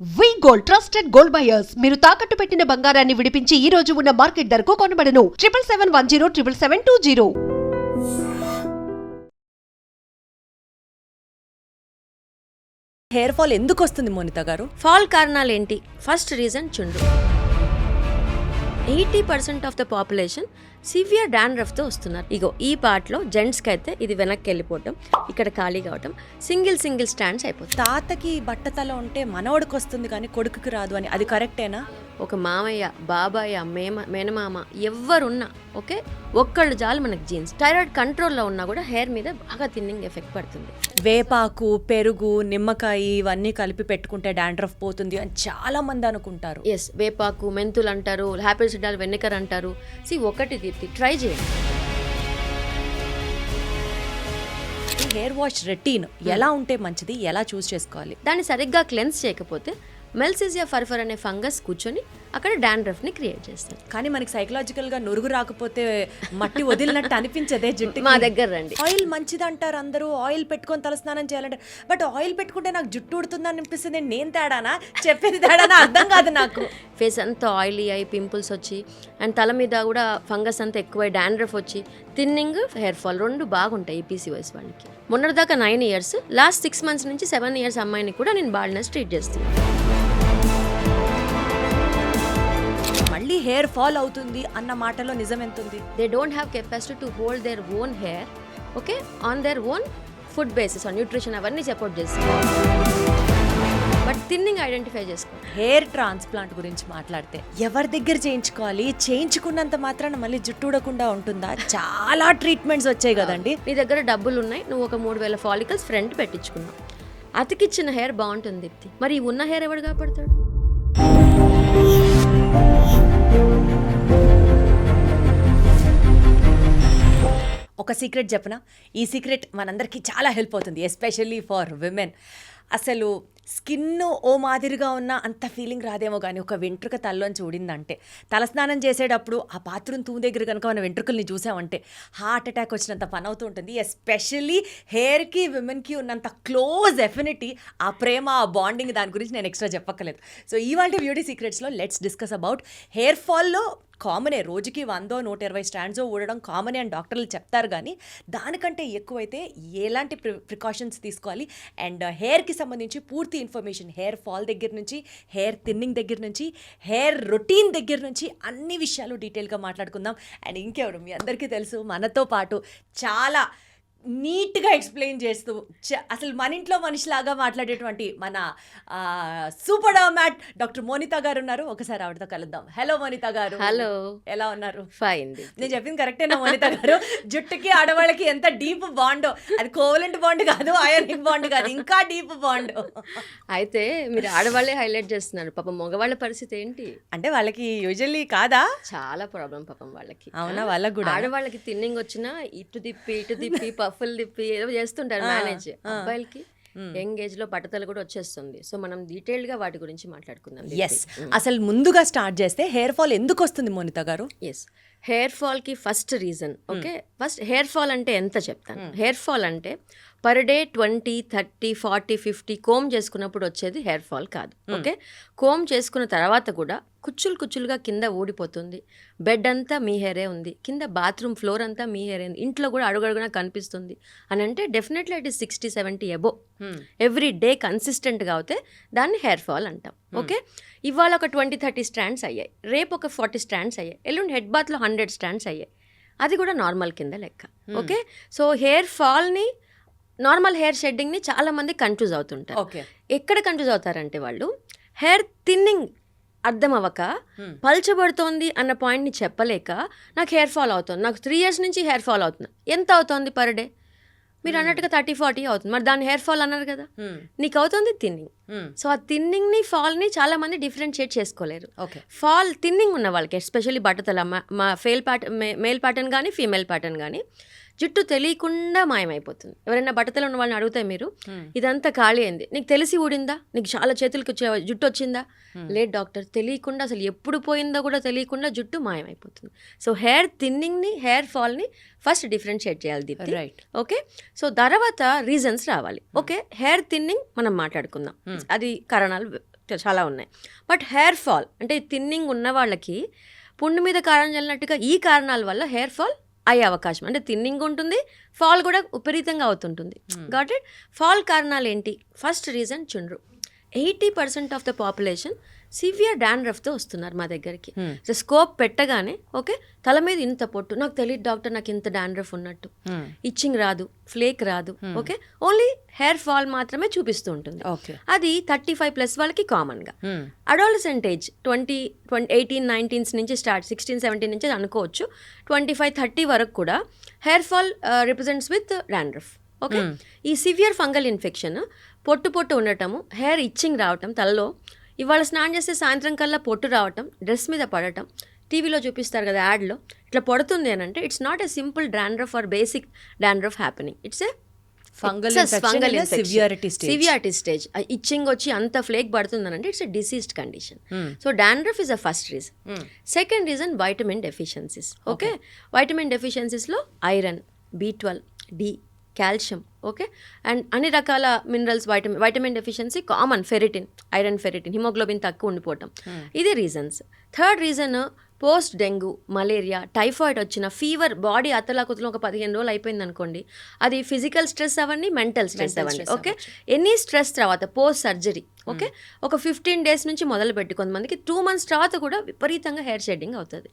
వి gold trusted gold buyers మీరు తాకట్టు పెట్టిన బంగారాన్ని విడిపించి ఈ రోజు ఉన్న మార్కెట్ ధరకు కొనబడను 7771077720. హెయిర్ ఫాల్ ఎందుకు వస్తుంది మోనిత గారు? ఫాల్ కారణాలు ఏంటి? ఫస్ట్ రీజన్ చుండ్రు. 80% ఆఫ్ ద పాపులేషన్ సివియర్ డాండ్రఫ్తో వస్తున్నారు. ఇగో ఈ పార్ట్లో జెంట్స్కి అయితే ఇది వెనక్కి వెళ్ళిపోవటం, ఇక్కడ ఖాళీ కావటం, సింగిల్ స్టాండ్స్ అయిపోతుంది. తాతకి బట్టతల ఉంటే మనవడికి వస్తుంది కానీ కొడుకుకి రాదు అని, అది కరెక్టేనా? ఒక మామయ్య, బాబాయ్య, మేనమామ ఎవరున్నా ఓకే, ఒక్కళ్ళు చాలు మనకి జీన్స్. థైరాయిడ్ కంట్రోల్లో ఉన్నా కూడా హెయిర్ మీద బాగా థిన్నింగ్ ఎఫెక్ట్ పడుతుంది. వేపాకు, పెరుగు, నిమ్మకాయ ఇవన్నీ కలిపి పెట్టుకుంటే డాండ్రఫ్ పోతుంది అని చాలా మంది అనుకుంటారు. ఎస్, వేపాకు, మెంతులు అంటారు, హ్యాపిల్ సిడాల్ వెన్నెకర్ అంటారు. ఒకటి ట్రై చేయండి. హెయిర్ వాష్ రొటీన్ ఎలా ఉంటే మంచిది, ఎలా చూస్ చేసుకోవాలి? దాన్ని సరిగ్గా క్లెన్స్ చేయకపోతే మెల్సిజియా ఫర్ఫర్ అనే ఫంగస్ కూర్చొని అక్కడ డాండ్రఫ్ ని క్రియేట్ చేస్తుంది. కానీ మనకి సైకలాజికల్ గా నురుగు రాకపోతే మట్టి వదిలినట్టు అనిపించదే జుట్టు. మా దగ్గర రండి. ఆయిల్ మంచిది అంటారు అందరూ, ఆయిల్ పెట్టుకొని తలస్నానం చేయాలంటే, బట్ ఆయిల్ పెట్టుకుంటే నాకు జుట్టు ఉడుతుంది అనిపిస్తుంది. నేను తేడానా, చెప్పేది తేడానా అర్థం కాదు నాకు. ఫేస్ అంతా ఆయిలీ అయి పింపుల్స్ వచ్చి అండ్ తల మీద కూడా ఫంగస్ అంతా ఎక్కువై డాండ్రఫ్ వచ్చి థిన్నింగ్, హెయిర్ ఫాల్ రెండు బాగుంటాయి ఈ PCOS వాళ్ళకి. మొన్నటిదాకా 9 years, లాస్ట్ 6 months నుంచి 7 years అమ్మాయిని కూడా నేను బాల్డ్నెస్ ట్రీట్ చేస్తున్నాను. మళ్ళీ హెయిర్ ఫాల్ అవుతుంది అన్న మాటలో నిజం ఎంత ఉంది? They don't have capacity to hold their own hair okay on their own food basis, on nutrition అవన్నీ సపోర్ట్ చేస్తుంది. బట్ థిన్నింగ్ ఐడెంటిఫై చేసుకో. హెయిర్ ట్రాన్స్ప్లాంట్ గురించి మాట్లాడితే ఎవరి దగ్గర చేయించుకోవాలి? చేయించుకున్నంత మాత్రాన మళ్ళీ జుట్టు ఊడకుండా ఉంటుందా? చాలా ట్రీట్మెంట్స్ వచ్చాయి కదండి. నీ దగ్గర డబ్బులు ఉన్నాయి, నువ్వు ఒక 3000 ఫాలికల్స్ ఫ్రంట్ పెట్టించుకున్నావు, అతికిచ్చిన హెయిర్ బాగుంటుంది దీప్తి. మరి ఈ ఉన్న హెయిర్ ఎవడు కాపాడతాడు? ఒక సీక్రెట్ చెప్పనా? ఈ సీక్రెట్ మనందరికీ చాలా హెల్ప్ అవుతుంది, ఎస్పెషల్లీ ఫర్ విమెన్. అసలు స్కిన్ ఓ మాదిరిగా ఉన్న అంత ఫీలింగ్ రాదేమో కానీ ఒక వెంట్రుక తలలోంచి ఊడిందంటే, తలస్నానం చేసేటప్పుడు ఆ బాత్రూమ్ తూము దగ్గర కనుక మన వెంట్రుకల్ని చూసామంటే హార్ట్ అటాక్ వచ్చినంత పని అవుతూ ఉంటుంది. ఎస్పెషల్లీ హెయిర్కి విమెన్కి ఉన్నంత క్లోజ్ ఎఫినిటీ, ఆ ప్రేమ, ఆ బాండింగ్, దాని గురించి నేను ఎక్స్ట్రా చెప్పక్కర్లేదు. సో ఇవాళ బ్యూటీ సీక్రెట్స్లో లెట్స్ డిస్కస్ అబౌట్ హెయిర్ ఫాల్లో. కామనే, రోజుకి 100-120 స్టాండ్స్ ఊడడం కామనే అని డాక్టర్లు చెప్తారు, కానీ దానికంటే ఎక్కువైతే ఎలాంటి ప్రికాషన్స్ తీసుకోవాలి అండ్ హెయిర్కి సంబంధించి పూర్తి ఇన్ఫర్మేషన్, హెయిర్ ఫాల్ దగ్గర నుంచి, హెయిర్ థిన్నింగ్ దగ్గర నుంచి, హెయిర్ రొటీన్ దగ్గర నుంచి అన్ని విషయాలు డీటెయిల్గా మాట్లాడుకుందాం. అండ్ ఇంకెవరు, మీ అందరికీ తెలుసు, మనతో పాటు చాలా నీట్గా ఎక్స్ప్లెయిన్ చేస్తూ అసలు మన ఇంట్లో మనిషిలాగా మాట్లాడేటువంటి మన సూపర్ మ్యాట్ డాక్టర్ మోనిత గారు ఉన్నారు. ఒకసారి ఆవిడతో కలుద్దాం. హలో మోనిత గారు. హలో, ఎలా ఉన్నారు? ఫైన్. నేను చెప్పింది కరెక్టేనా మోనిత గారు? జుట్టుకి ఆడవాళ్ళకి ఎంత డీప్ బాండో, అది కోవలెంట్ బాండ్ కాదు, అయానిక్ బాండ్ కాదు, ఇంకా డీప్ బాండ్. అయితే మీరు ఆడవాళ్ళే హైలైట్ చేస్తున్నారు, పాపం మగవాళ్ళ పరిస్థితి ఏంటి అంటే వాళ్ళకి యూజువల్లీ కాదా? చాలా ప్రాబ్లం పాపం వాళ్ళకి. అవునా? వాళ్ళకి కూడా ఆడవాళ్ళకి థిన్నింగ్ వచ్చినా ఇటు తిప్పి పఫుల్ తిప్పి ఏదో చేస్తుంటారు మేనేజ్. అబ్బాయిలకి యంగ్ ఏజ్ లో బట్టతలు కూడా వచ్చేస్తుంది. సో మనం డీటెయిల్డ్ గా వాటి గురించి మాట్లాడుకుందాం. ఎస్, అసలు ముందుగా స్టార్ట్ చేస్తే హెయిర్ ఫాల్ ఎందుకు వస్తుంది మోనిత గారు? ఎస్, హెయిర్ ఫాల్ కి first reason okay. First hair fall అంటే ఎంత చెప్తాను. హెయిర్ ఫాల్ అంటే పర్ డే 20, 30, 40, 50 కోమ్ చేసుకున్నప్పుడు వచ్చేది హెయిర్ ఫాల్ కాదు ఓకే. కోమ్ చేసుకున్న తర్వాత కూడా కుచ్చులుగా కింద ఊడిపోతుంది, బెడ్ అంతా మీ హెయిరే ఉంది, కింద బాత్రూమ్ ఫ్లోర్ అంతా మీ హెయిరే ఉంది, ఇంట్లో కూడా అడుగడుగునా కనిపిస్తుంది అని అంటే definitely it is 60-70 above every day కన్సిస్టెంట్గా అవుతే దాన్ని హెయిర్ ఫాల్ అంటాం ఓకే. ఇవాళ ఒక 20-30 స్టాండ్స్ అయ్యాయి, రేపు ఒక 40 స్టాండ్స్ అయ్యాయి, ఎల్లుండి హెడ్ బాత్లో 100 స్టాండ్స్ అయ్యాయి, అది కూడా నార్మల్ కింద లెక్క ఓకే. సో హెయిర్ ఫాల్ని, నార్మల్ హెయిర్ షెడ్డింగ్ని చాలామంది కన్ఫ్యూజ్ అవుతుంటారు. ఎక్కడ కన్ఫ్యూజ్ అవుతారంటే వాళ్ళు హెయిర్ థిన్నింగ్ అర్థం అవ్వక, పల్చబడుతోంది అన్న పాయింట్ని చెప్పలేక నాకు హెయిర్ ఫాల్ అవుతుంది, నాకు 3 years నుంచి హెయిర్ ఫాల్ అవుతుంది. ఎంత అవుతుంది పర్ డే? మీరు అన్నట్టుగా 30-40 అవుతుంది, మరి దాన్ని హెయిర్ ఫాల్ అన్నారు కదా. నీకు అవుతుంది థిన్నింగ్. సో ఆ థిన్నింగ్ని, ఫాల్ని చాలా మంది డిఫరెన్షియేట్ చేసుకోలేరు. ఫాల్ థిన్నింగ్ ఉన్న వాళ్ళకి, ఎస్పెషల్లీ బట్టతల, మా మేల్ ప్యాటర్న్ కానీ ఫీమేల్ ప్యాటర్న్ కానీ జుట్టు తెలియకుండా మాయమైపోతుంది. ఎవరైనా బట్టతలు ఉన్న వాళ్ళని అడిగితే మీరు ఇదంతా ఖాళీ అయింది, నీకు తెలిసి ఊడిందా, నీకు చాలా చేతులకి జుట్టు వచ్చిందా? లేదు డాక్టర్, తెలియకుండా, అసలు ఎప్పుడు పోయిందో కూడా తెలియకుండా జుట్టు మాయమైపోతుంది. సో హెయిర్ థిన్నింగ్ని, హెయిర్ ఫాల్ని ఫస్ట్ డిఫరెన్షియేట్ చేయాలి దీప్తి. Right okay. సో తర్వాత రీజన్స్ రావాలి ఓకే. హెయిర్ థిన్నింగ్ మనం మాట్లాడుకుందాం, అది కారణాలు చాలా ఉన్నాయి. బట్ హెయిర్ ఫాల్ అంటే థిన్నింగ్ ఉన్న వాళ్ళకి పుండు మీద కారం చల్లినట్టుగా ఈ కారణాల వల్ల హెయిర్ ఫాల్ అయ్యే అవకాశం, అంటే థిన్నింగ్ ఉంటుంది, ఫాల్ కూడా విపరీతంగా అవుతుంటుంది. Got it. ఫాల్ కారణాలు ఏంటి? ఫస్ట్ రీజన్ చుండ్రు. 80% ఆఫ్ ద పాపులేషన్ సివియర్ డాండ్రఫ్తో వస్తున్నారు మా దగ్గరికి. స్కోప్ పెట్టగానే ఓకే తల మీద ఇంత పొట్టు, నాకు తెలియదు డాక్టర్ నాకు ఇంత డాండ్రఫ్ ఉన్నట్టు, ఇచ్చింగ్ రాదు, ఫ్లేక్ రాదు, ఓకే ఓన్లీ హెయిర్ ఫాల్ మాత్రమే చూపిస్తూ ఉంటుంది. అది 35+ వాళ్ళకి కామన్గా. అడాలసెంట్ ఏజ్ 18-19 నుంచి స్టార్ట్, 16-17 నుంచి అనుకోవచ్చు, 25-30 వరకు కూడా hair fall represents with dandruff. Okay, ఈ సివియర్ ఫంగల్ ఇన్ఫెక్షన్, పొట్టు ఉండటము, హెయిర్ ఇచ్చింగ్ రావటం తలలో, ఇవాళ స్నానం చేస్తే సాయంత్రం కల్లా పొట్టు రావటం, డ్రెస్ మీద పడటం, టీవీలో చూపిస్తారు కదా యాడ్లో, ఇట్లా పడుతుంది అని అంటే it's not a simple dandruff or basic dandruff happening, it's a fungal severity stage. Itching వచ్చి అంత ఫ్లేక్ పడుతుంది అని అంటే it's a diseased condition. So dandruff is a first reason. Second reason vitamin deficiencies. Okay, vitamin డెఫిషియన్సీస్లో iron, B12, D, calcium, okay, and అన్ని రకాల minerals, vitamin deficiency common, ferritin, iron, ferritin, haemoglobin తక్కువ ఉండిపోవటం, ఇది reasons. Third reason post dengue, malaria, typhoid వచ్చిన fever, body అతలాకుతలో ఒక 15 రోజులు అయిపోయింది అనుకోండి, అది ఫిజికల్ స్ట్రెస్ అవ్వండి, మెంటల్ స్ట్రెస్ అవ్వండి, ఓకే, ఎనీ స్ట్రెస్ తర్వాత పోస్ట్ సర్జరీ, ఓకే, ఒక 15 days నుంచి మొదలు పెట్టి కొంతమందికి 2 months తర్వాత కూడా విపరీతంగా హెయిర్ షెడ్డింగ్ అవుతుంది.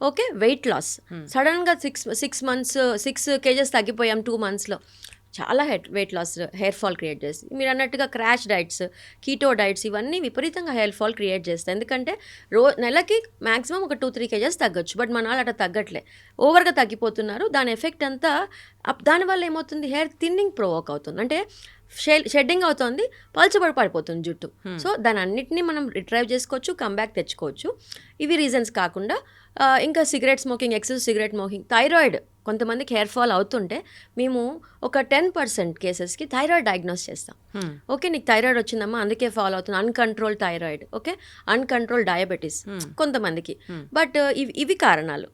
ఓకే, వెయిట్ లాస్, సడన్గా 6 months 6 kgs తగ్గిపోయాం 2 monthsలో, చాలా weight loss, hair fall create చేస్తుంది. మీరు అన్నట్టుగా క్రాష్ డైట్స్, కీటో డైట్స్, ఇవన్నీ విపరీతంగా హెయిర్ ఫాల్ క్రియేట్ చేస్తాయి. ఎందుకంటే నెలకి మ్యాక్సిమం ఒక 2-3 kgs తగ్గొచ్చు, బట్ మన వాళ్ళు అట్లా తగ్గట్లే, ఓవర్గా తగ్గిపోతున్నారు. దాని ఎఫెక్ట్ అంతా దానివల్ల ఏమవుతుంది, హెయిర్ థిన్నింగ్ ప్రొవోక్ అవుతుంది, అంటే షెడ్డింగ్ అవుతుంది, పల్చబడి పడిపోతుంది జుట్టు. సో దాని అన్నిటినీ మనం రిట్రైవ్ చేసుకోవచ్చు, కమ్బ్యాక్ తెచ్చుకోవచ్చు. ఇవి రీజన్స్ కాకుండా ఇంకా cigarette smoking, excessive cigarette smoking, thyroid, కొంతమందికి హెయిర్ ఫాల్ అవుతుంటే మేము ఒక 10% కేసెస్కి థైరాయిడ్ డయాగ్నోస్ చేస్తాం. ఓకే, నీకు థైరాయిడ్ వచ్చిందమ్మా అందుకే ఫాల్ అవుతుంది, uncontrol thyroid, okay, uncontrol diabetes కొంతమందికి. బట్ ఇవి కారణాలు.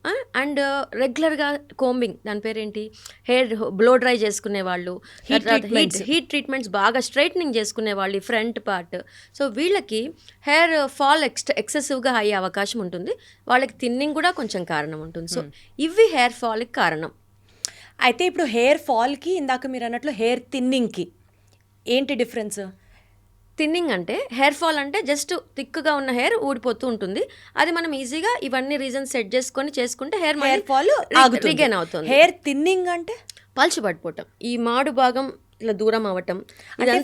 అండ్ రెగ్యులర్గా కోంబింగ్, దాని పేరేంటి, హెయిర్ బ్లో డ్రై చేసుకునే వాళ్ళు, హీట్ ట్రీట్మెంట్స్ బాగా స్ట్రైట్నింగ్ చేసుకునే వాళ్ళు, ఫ్రంట్ పార్ట్, సో వీళ్ళకి హెయిర్ ఫాల్ ఎక్సెసివ్గా అయ్యే అవకాశం ఉంటుంది. వాళ్ళకి థిన్నింగ్ కూడా కొంచెం కారణం ఉంటుంది. సో ఇవి హెయిర్ ఫాల్కి కారణం. అయితే ఇప్పుడు హెయిర్ ఫాల్కి, ఇందాక మీరు అన్నట్లు హెయిర్ థిన్నింగ్కి ఏంటి డిఫరెన్స్? థిన్నింగ్ అంటే, హెయిర్ ఫాల్ అంటే జస్ట్ థిక్గా ఉన్న హెయిర్ ఊడిపోతూ ఉంటుంది, అది మనం ఈజీగా ఇవన్నీ రీజన్స్ సెట్ చేసుకుంటే హెయిర్ ఫాల్ రిగైన్ అవుతుంది. హెయిర్ థిన్నింగ్ అంటే పల్చి పడిపోవటం, ఈ మాడు భాగం ఇట్లా దూరం అవ్వటం.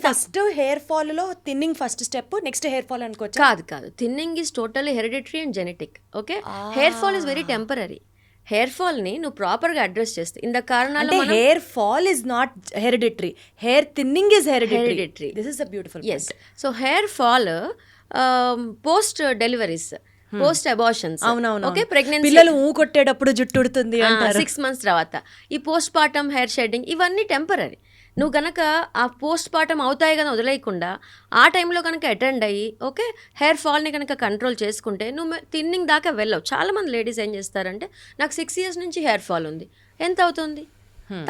ఫస్ట్ హెయిర్ ఫాల్లో thinning first step, next hair fall అనుకోవచ్చు? కాదు, thinning is totally hereditary and genetic. Okay, hair fall is very temporary. Hair ఫాల్ని నువ్వు ప్రాపర్గా అడ్రస్ చేస్తే ఇంత కారణాలు, hair fall is not hereditary, hair thinning is hereditary. This is a beautiful. Yes, so hair fall post deliveries, post abortions, okay, pregnancy, పిల్లలు కొట్టేటప్పుడు జుట్టు ఉడుతుంది 6 months తర్వాత, ఈ పోస్ట్ పార్టమ్ హెయిర్ షెడ్డింగ్, ఇవన్నీ టెంపరరీ. నువ్వు కనుక ఆ పోస్ట్ పార్టమ్ అవుతాయి కదా వదిలేయకుండా ఆ టైంలో కనుక అటెండ్ అయ్యి, ఓకే, హెయిర్ ఫాల్ని కనుక కంట్రోల్ చేసుకుంటే నువ్వు థిన్నింగ్ దాకా వెళ్ళవు. చాలామంది లేడీస్ ఏం చేస్తారంటే, నాకు 6 years నుంచి హెయిర్ ఫాల్ ఉంది, ఎంత అవుతుంది,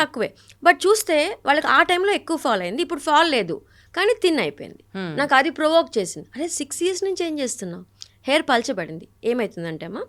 తక్కువే, బట్ చూస్తే వాళ్ళకి ఆ టైంలో ఎక్కువ ఫాల్ అయింది, ఇప్పుడు ఫాల్ లేదు కానీ థిన్ అయిపోయింది, నాకు అది ప్రొవోక్ చేసింది. అదే 6 years నుంచి ఏం చేస్తున్నావు, హెయిర్ పల్చబడింది, ఏమవుతుందంటే అమ్మా,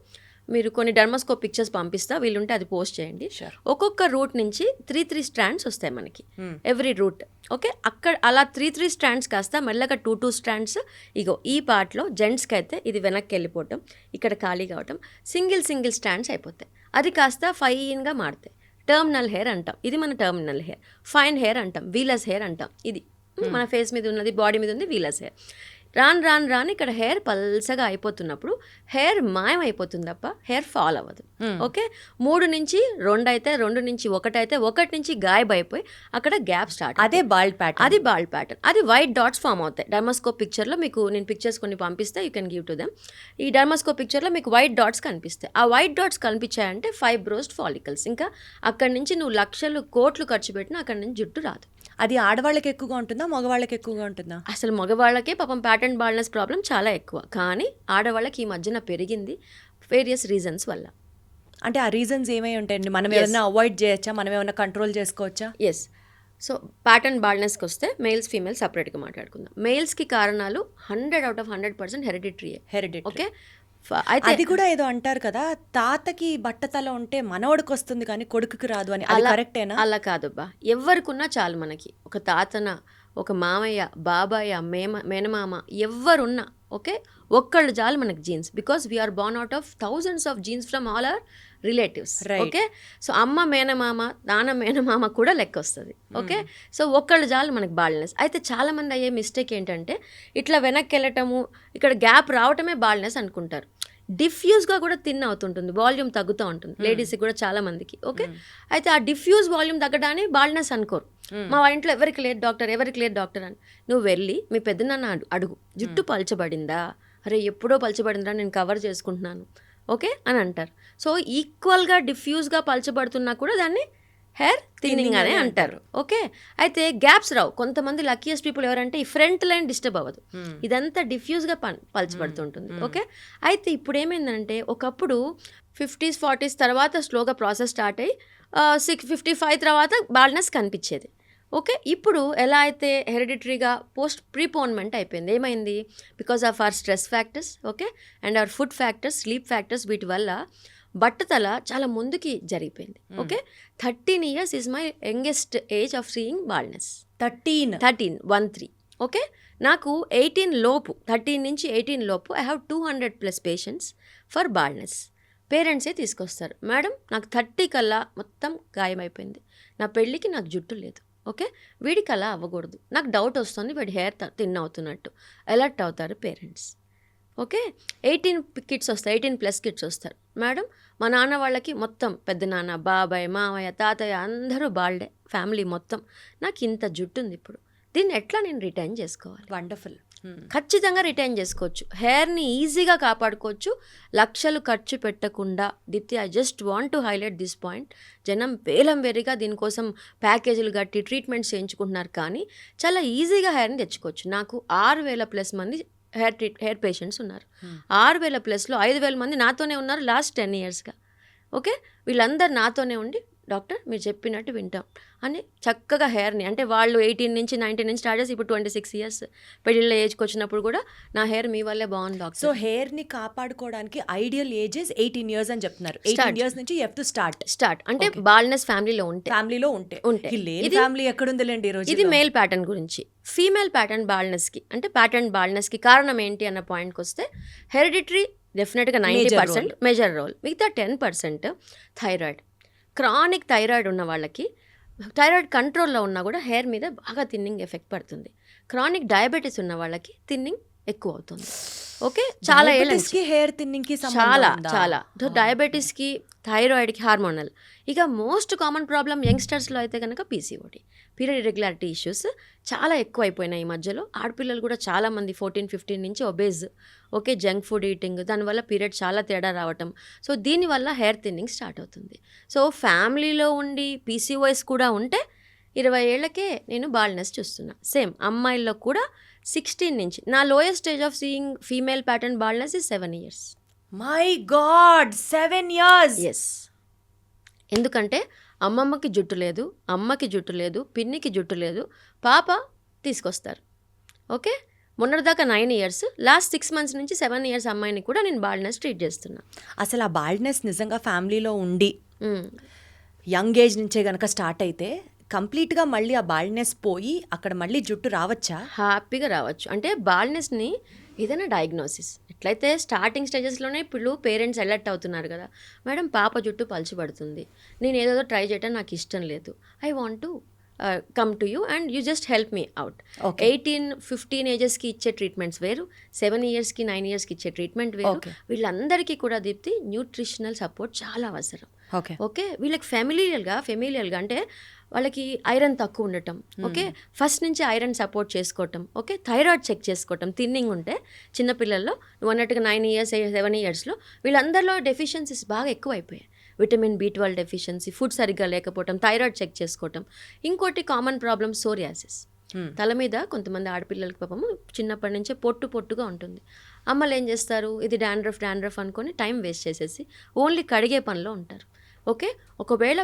మీరు కొన్ని డర్మోస్కోప్ పిక్చర్స్ పంపిస్తా, వీళ్ళుంటే అది పోస్ట్ చేయండి. ఒక్కొక్క రూట్ నుంచి 3 strands వస్తాయి మనకి, ఎవ్రీ రూట్, ఓకే, అక్కడ అలా 3 strands కాస్త మెల్లగా 2 strands, ఇగో ఈ పార్ట్లో జెంట్స్కి అయితే ఇది వెనక్కి వెళ్ళిపోవటం, ఇక్కడ ఖాళీ కావటం, సింగిల్ strands అయిపోతాయి, అది కాస్త ఫైన్గా మారుతాయి, టర్మినల్ హెయిర్ అంటాం, ఇది మన టర్మినల్ హెయిర్. ఫైన్ హెయిర్ అంటాం, వీలస్ హెయిర్ అంటాం, ఇది మన ఫేస్ మీద ఉన్నది, బాడీ మీద ఉంది వీలస్ హెయిర్. రాను ఇక్కడ హెయిర్ పల్సగా అయిపోతున్నప్పుడు హెయిర్ మాయం అయిపోతుంది తప్ప హెయిర్ ఫాల్ అవ్వదు. ఓకే, 3 నుంచి 2 అయితే, 2 నుంచి 1 అయితే, 1 నుంచి గాయబ్ అయిపోయి అక్కడ గ్యాప్ స్టార్ట్, అదే బాల్డ్ ప్యాటర్న్, అది వైట్ డాట్స్ ఫామ్ అవుతాయి. డర్మోస్కోప్ పిక్చర్లో మీకు నేను పిక్చర్స్ కొన్ని పంపిస్తే you can give to them. ఈ డర్మోస్కోప్ పిక్చర్లో మీకు వైట్ డాట్స్ కనిపిస్తాయి. ఆ వైట్ డాట్స్ కనిపించాయంటే ఫైబ్రోస్డ్ ఫాలికల్స్. ఇంకా అక్కడి నుంచి నువ్వు లక్షలు కోట్లు ఖర్చు పెట్టినా అక్కడి నుంచి జుట్టు రాదు. అది ఆడవాళ్ళకి ఎక్కువగా ఉంటుందా, మగవాళ్ళకి ఎక్కువగా ఉంటుందా? అసలు మగవాళ్ళకే పాపం ప్యాటర్న్ బాల్డ్నెస్ ప్రాబ్లం చాలా ఎక్కువ, కానీ ఆడవాళ్ళకి ఈ మధ్యన పెరిగింది వేరియస్ రీజన్స్ వల్ల. అంటే ఆ రీజన్స్ ఏమై ఉంటాయండి? మనం ఏమైనా అవాయిడ్ చేయొచ్చా, మనం ఏమైనా కంట్రోల్ చేసుకోవచ్చా? ఎస్, సో ప్యాటర్న్ బాల్డ్నెస్కి వస్తే మేల్స్ ఫీమేల్స్ సపరేట్గా మాట్లాడుకుందాం. మేల్స్కి కారణాలు 100/100% హెరిడిటరీయే. హెరిడిటరీ. ఓకే, అయితే అది కూడా ఏదో అంటారు కదా, తాతకి బట్టతల ఉంటే మనవడికి వస్తుంది కానీ కొడుకుకి రాదు అని. అది కరెక్టేనా? అలా కాదబ్బా, ఎవరికున్నా చాలు మనకి. ఒక తాతన, ఒక మామయ్య, బాబాయ్య, మేనమామ ఎవరున్నా ఓకే, ఒక్కళ్ళు చాలు మనకి genes. Because we are born out of thousands of genes from all our relatives. Okay, so అమ్మ మేనమామ, నాన్న మేనమామ కూడా లెక్క వస్తుంది. ఓకే, సో ఒక్కళ్ళు చాలు మనకి బాల్డ్నెస్. అయితే చాలామంది అయ్యే మిస్టేక్ ఏంటంటే ఇట్లా వెనక్కి వెళ్ళటము, ఇక్కడ గ్యాప్ రావటమే బాల్డ్నెస్ అనుకుంటారు. డిఫ్యూజ్గా కూడా థిన్ అవుతుంటుంది, వాల్యూమ్ తగ్గుతూ ఉంటుంది లేడీస్కి కూడా చాలా మందికి. ఓకే, అయితే ఆ డిఫ్యూజ్ వాల్యూమ్ తగ్గడాన్ని బాల్డ్నెస్ అనుకోరు. మా ఇంట్లో ఎవరికి లేదు డాక్టర్ అని. నువ్వు వెళ్ళి మీ పెద్దనాన్న అడుగు, జుట్టు పలచబడిందా, అరే ఎప్పుడో పలచబడిందా, నేను కవర్ చేసుకుంటున్నాను ఓకే అని అంటారు. సో ఈక్వల్గా డిఫ్యూజ్గా పలచబడుతున్నా కూడా దాన్ని హెయిర్ థిన్నింగ్ అనే అంటారు. ఓకే, అయితే గ్యాప్స్ రావు. కొంతమంది లక్కీయెస్ట్ పీపుల్ ఎవరంటే ఈ ఫ్రంట్ లైన్ డిస్టర్బ్ అవ్వదు, ఇదంతా డిఫ్యూజ్గా పలచబడుతుంటుంది. ఓకే, అయితే ఇప్పుడు ఏమైందంటే ఒకప్పుడు 50s 40s తర్వాత స్లోగా ప్రాసెస్ స్టార్ట్ అయ్యి 55 తర్వాత బాల్డ్నెస్ కనిపించేది. ఓకే, ఇప్పుడు ఎలా అయితే హెరిడిటరీగా ప్రీపోన్మెంట్ అయిపోయింది. ఏమైంది? Because of our stress factors okay and our food factors, sleep factors, వీటి వల్ల బట్టతల చాలా ముందుకి జరిగిపోయింది. Okay, 13 years is my youngest age of seeing baldness. 13 okay, నాకు 18 లోపు, 13 నుంచి 18 లోపు I have 200+ patients for baldness. పేరెంట్సే తీసుకొస్తారు, మేడం నాకు 30 కల్లా మొత్తం గాయమైపోయింది, నా పెళ్ళికి నాకు జుట్టు లేదు. ఓకే, వీడికి అలా అవ్వకూడదు, నాకు డౌట్ వస్తుంది వీడి హెయిర్ థిన్ అవుతున్నట్టు. అలర్ట్ అవుతారు పేరెంట్స్. ఓకే, 18 కిడ్స్ వస్తారు, 18+ కిడ్స్ వస్తారు. మేడం మా నాన్న వాళ్ళకి మొత్తం పెద్దనాన్న, బాబాయ్, మామయ్య, తాతయ్య అందరూ బాల్డే, ఫ్యామిలీ మొత్తం. నాకు ఇంత జుట్టు ఉంది, ఇప్పుడు దీన్ని ఎట్లా నేను రిటైన్ చేసుకోవాలి? వండర్ఫుల్. ఖచ్చితంగా రిటైన్ చేసుకోవచ్చు, హెయిర్ని ఈజీగా కాపాడుకోవచ్చు, లక్షలు ఖర్చు పెట్టకుండా. Deepti, I just want to highlight this point. జనం వేలం వేరిగా దీనికోసం ప్యాకేజీలు కట్టి ట్రీట్మెంట్స్ చేయించుకుంటున్నారు, కానీ చాలా ఈజీగా హెయిర్ని తెచ్చుకోవచ్చు. నాకు 6,000+ మంది హెయిర్ పేషెంట్స్ ఉన్నారు. 6,000+లో 5,000 మంది నాతోనే ఉన్నారు లాస్ట్ 10 yearsగా. ఓకే, వీళ్ళందరూ నాతోనే ఉండి డాక్టర్ మీరు చెప్పినట్టు వింటాం అని చక్కగా హెయిర్ని, అంటే వాళ్ళు 18 నుంచి 19 నుంచి స్టార్ట్ చేసి ఇప్పుడు 26 years పెళ్ళిళ్ళ ఏజ్కి వచ్చినప్పుడు కూడా నా హెయిర్ మీ వల్లే బాగుంది డాక్టర్. సో హెయిర్ని కాపాడుకోవడానికి ఐడియల్ ఏజెస్ 18 years అని చెప్తున్నారు. 18 years నుంచి యూ హావ్ టు స్టార్ట్ అంటే బాల్డ్నెస్ ఫ్యామిలీలో ఉంటే ఫ్యామిలీ ఎక్కడుందిలేండి ఈ రోజు. ఇది మేల్ ప్యాటర్న్ గురించి. ఫీమేల్ ప్యాటర్న్ బాల్డ్నెస్కి, అంటే ప్యాటర్న్ బాల్డ్నెస్కి కారణం ఏంటి అన్న పాయింట్కి వస్తే హెరిడిటరీ డెఫినెట్గా 90% మేజర్ రోల్, మిగతా 10% థైరాయిడ్. క్రానిక్ థైరాయిడ్ ఉన్న వాళ్ళకి, థైరాయిడ్ కంట్రోల్లో ఉన్నా కూడా హెయిర్ మీద బాగా థిన్నింగ్ ఎఫెక్ట్ పడుతుంది. క్రానిక్ డయాబెటీస్ ఉన్న వాళ్ళకి థిన్నింగ్ ఎక్కువ అవుతుంది. ఓకే, చాలా హెయిర్ థిన్నింగ్కి చాలా డయాబెటీస్కి, థైరాయిడ్కి, హార్మోనల్. ఇక మోస్ట్ కామన్ ప్రాబ్లం యంగ్స్టర్స్లో అయితే కనుక పీసీఓడి, పీరియడ్ ఇర్రెగ్యులారిటీ ఇష్యూస్ చాలా ఎక్కువ అయిపోయినాయి ఈ మధ్యలో. ఆడపిల్లలు కూడా చాలామంది 14-15 నుంచి obese. Okay, junk food eating, దానివల్ల పీరియడ్ చాలా తేడా రావటం. సో దీనివల్ల హెయిర్ థిన్నింగ్ స్టార్ట్ అవుతుంది. సో ఫ్యామిలీలో ఉండి పీసీఓఎస్ కూడా ఉంటే 20 ఏళ్లకే నేను బాల్డ్నెస్ చూస్తున్నా. సేమ్ అమ్మాయిల్లో కూడా 16 నుంచి. నా lowest stage of seeing female pattern baldness is 7 years. My god, 7 years. Yes, ఎందుకంటే అమ్మమ్మకి జుట్టు లేదు, అమ్మకి జుట్టు లేదు, పిన్నికి జుట్టు లేదు, పాప తీసుకొస్తారు. ఓకే, మొన్నటిదాకా 9 years, లాస్ట్ 6 months నుంచి 7 years అమ్మాయిని కూడా నేను బాల్డ్నెస్ ట్రీట్ చేస్తున్నా. అసలు ఆ బాల్డ్నెస్ నిజంగా ఫ్యామిలీలో ఉండి యంగ్ ఏజ్ నుంచే గనక స్టార్ట్ అయితే కంప్లీట్గా మళ్ళీ ఆ బాల్డ్నెస్ పోయి అక్కడ మళ్ళీ జుట్టు రావచ్చా? హ్యాపీగా రావచ్చు. అంటే బాల్డ్నెస్ని ఏదైనా డయాగ్నోసిస్ ఎట్లయితే స్టార్టింగ్ స్టేజెస్లోనే ఇప్పుడు పేరెంట్స్ అలర్ట్ అవుతున్నారు కదా, మేడం పాప జుట్టు పలచబడుతుంది, నేను ఏదేదో ట్రై చేయటం నాకు ఇష్టం లేదు, I want to come to you and you just help me out. 18-15 ఏజెస్కి ఇచ్చే ట్రీట్మెంట్స్ వేరు, 7 yearsకి 9 yearsకి ఇచ్చే ట్రీట్మెంట్ వేరు. వీళ్ళందరికీ కూడా దీప్తి న్యూట్రిషనల్ సపోర్ట్ చాలా అవసరం. ఓకే, వీళ్ళకి ఫెమిలియల్గా అంటే వాళ్ళకి ఐరన్ తక్కువ ఉండటం, ఓకే, ఫస్ట్ నుంచి ఐరన్ సపోర్ట్ చేసుకోవటం, ఓకే, థైరాయిడ్ చెక్ చేసుకోవటం. థిన్నింగ్ ఉంటే చిన్నపిల్లల్లో నువ్వు అన్నట్టుగా 9 years 7 yearsలో వీళ్ళందరిలో డెఫిషియన్సీస్ బాగా ఎక్కువ అయిపోయాయి. విటమిన్ B12 డెఫిషియన్సీ, ఫుడ్ సరిగ్గా లేకపోవటం, థైరాయిడ్ చెక్ చేసుకోవటం. ఇంకోటి కామన్ ప్రాబ్లమ్ సోరియాసిస్. తల మీద కొంతమంది ఆడపిల్లలకి పాపము చిన్నప్పటి నుంచే పొట్టుగా ఉంటుంది. అమ్మలు ఏం చేస్తారు, ఇది డాండ్రఫ్ అనుకొని టైం వేస్ట్ చేసేసి ఓన్లీ కడిగే పనిలో ఉంటారు. ఓకే, ఒకవేళ